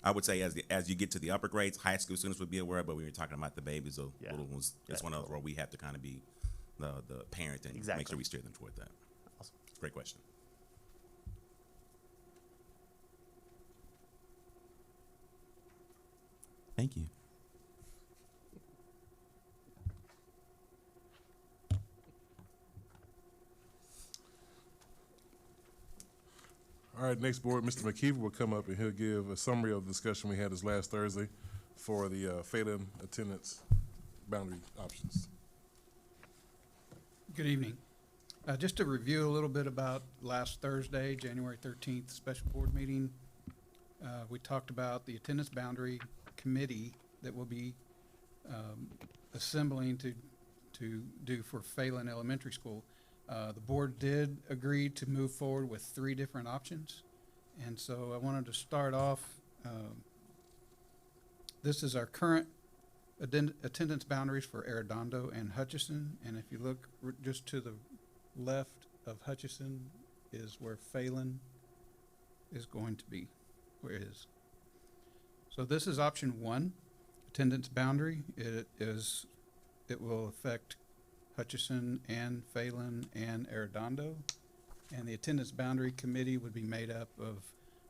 I would say as you get to the upper grades, high school students would be aware, but when you're talking about the babies or little ones, it's one of those where we have to kind of be the parent and make sure we steer them toward that. Awesome. Great question. Thank you. All right, next board, Mr. McKeever will come up and he'll give a summary of the discussion we had this last Thursday for the failing attendance boundary options. Good evening. Just to review a little bit about last Thursday, January 13th, special board meeting. We talked about the attendance boundary committee that will be assembling to to do for Phelan Elementary School. The board did agree to move forward with 3 different options. And so I wanted to start off, this is our current attendance boundaries for Arredondo and Hutchinson. And if you look just to the left of Hutchinson is where Phelan is going to be, where it is. So this is option 1, attendance boundary. It will affect Hutchinson and Phelan and Arredondo. And the attendance boundary committee would be made up of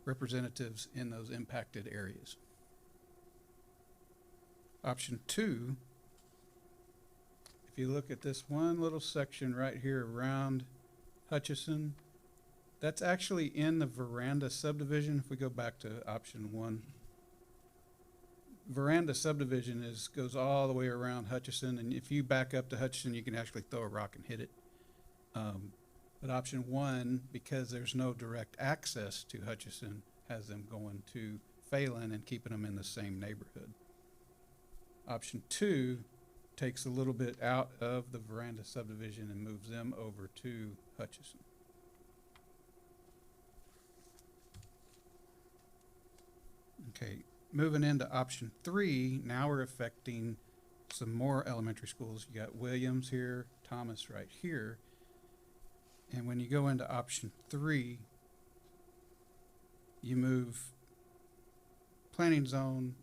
representatives in those impacted areas. Option 2, if you look at this one little section right here around Hutchinson, that's actually in the Veranda subdivision. If we go back to option 1, Veranda subdivision goes all the way around Hutchinson, and if you back up to Hutchinson, you can actually throw a rock and hit it. But option 1, because there's no direct access to Hutchinson, has them going to Phelan and keeping them in the same neighborhood. Option 2 takes a little bit out of the Veranda subdivision and moves them over to Hutchinson. Okay, moving into option 3, now we're affecting some more elementary schools. You got Williams here, Thomas right here. And when you go into option 3, you move planning zone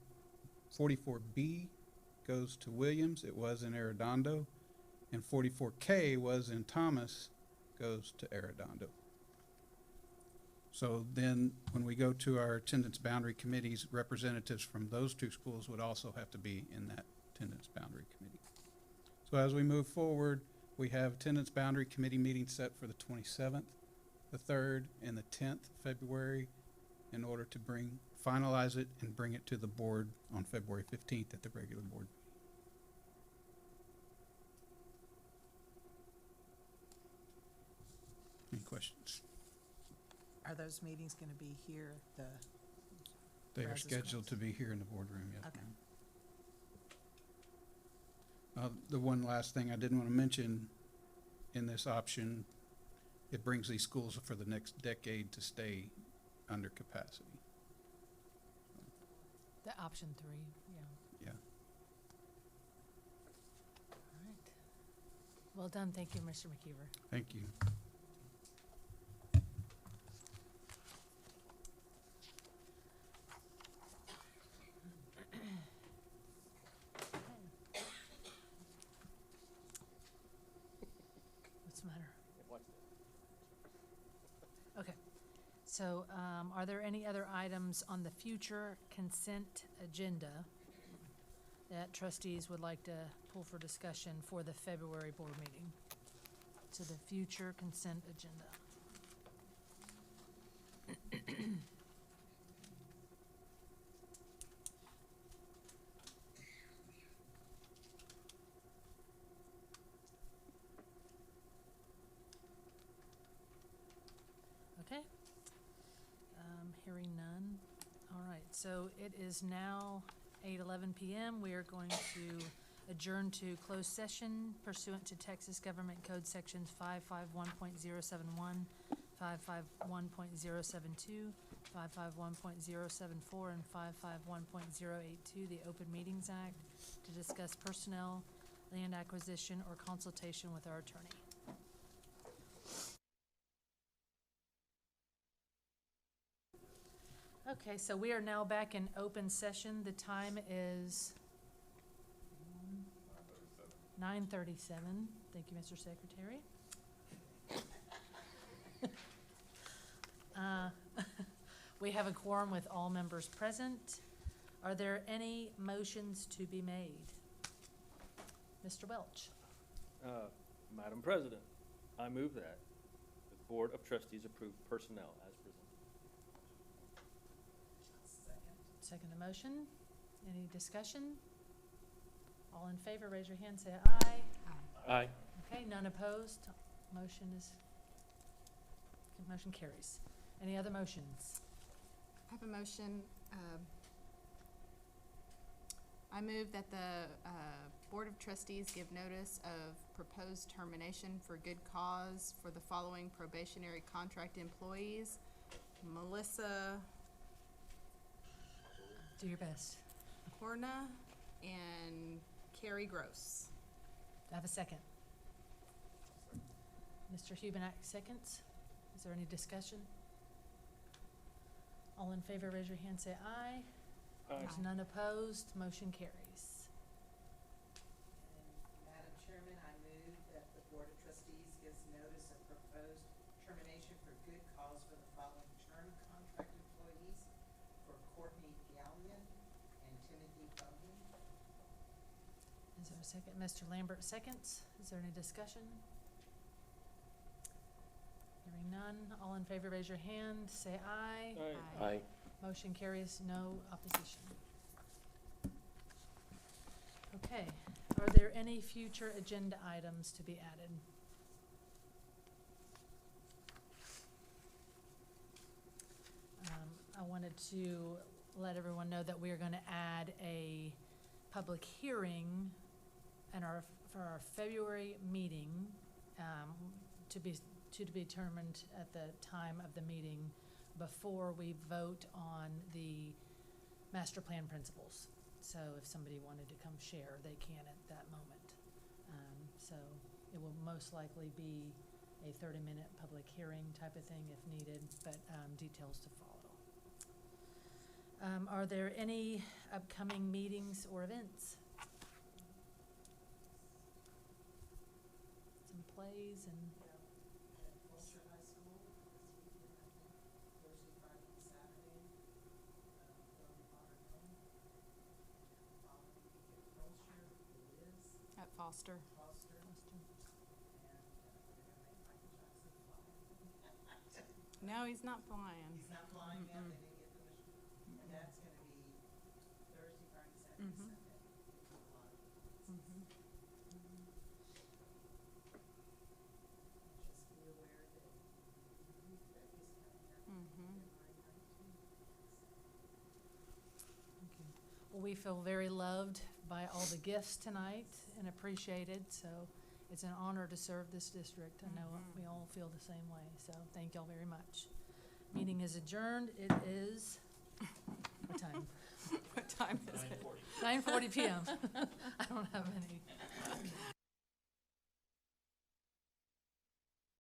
44B goes to Williams. It was in Arredondo. And 44K was in Thomas, goes to Arredondo. So then when we go to our attendance boundary committees, representatives from those 2 schools would also have to be in that attendance boundary committee. So as we move forward, we have attendance boundary committee meetings set for the 27th, the 3rd, and the 10th of February in order to finalize it and bring it to the board on February 15th at the regular board. Any questions? Are those meetings going to be here? They are scheduled to be here in the boardroom, yes. Okay. The one last thing I did want to mention in this option, it brings these schools for the next decade to stay under capacity. The option 3, yeah. Yeah. All right. Well done. Thank you, Mr. McKeever. Thank you. What's the matter? Okay. So, are there any other items on the future consent agenda that trustees would like to pull for discussion for the February board meeting? To the future consent agenda. Okay. Hearing none. All right, so it is now 8:11 p.m. We are going to adjourn to closed session pursuant to Texas Government Code Sections 551.071, 551.072, 551.074, and 551.082, the Open Meetings Act, to discuss personnel, land acquisition, or consultation with our attorney. Okay, so we are now back in open session. The time is 9:37. Thank you, Mr. Secretary. We have a quorum with all members present. Are there any motions to be made? Mr. Welch. Madam President, I move that the Board of Trustees approve personnel as presented. Second the motion. Any discussion? All in favor, raise your hand, say aye. Aye. Okay, none opposed. Motion carries. Any other motions? I have a motion I move that the Board of Trustees give notice of proposed termination for good cause for the following probationary contract employees: Melissa Do your best. Horna and Carrie Gross. Do I have a second? Mr. Hubenak seconds. Is there any discussion? All in favor, raise your hand, say aye. There's none opposed, motion carries. Madam Chairman, I move that the Board of Trustees gives notice of proposed termination for good cause for the following term contract employees for Courtney Gallion and Timothy Bowden. Is there a second? Mr. Lambert seconds. Is there any discussion? Hearing none. All in favor, raise your hand, say aye. Aye. Motion carries, no opposition. Okay, are there any future agenda items to be added? I wanted to let everyone know that we are gonna add a public hearing for our February meeting, to be determined at the time of the meeting before we vote on the master plan principles. So if somebody wanted to come share, they can at that moment. So it will most likely be a 30-minute public hearing type of thing if needed, but details to follow. Are there any upcoming meetings or events? Some plays and At Foster. No, he's not flying. He's not flying yet, they didn't get permission, and that's gonna be Thursday, Friday, Saturday, Mhm. Sunday. Just be aware that he's coming up. Well, we feel very loved by all the gifts tonight and appreciated, so it's an honor to serve this district. I know we all feel the same way, so thank y'all very much. Meeting is adjourned. It is, what time? What time is it? 9:40 p.m. I don't have any.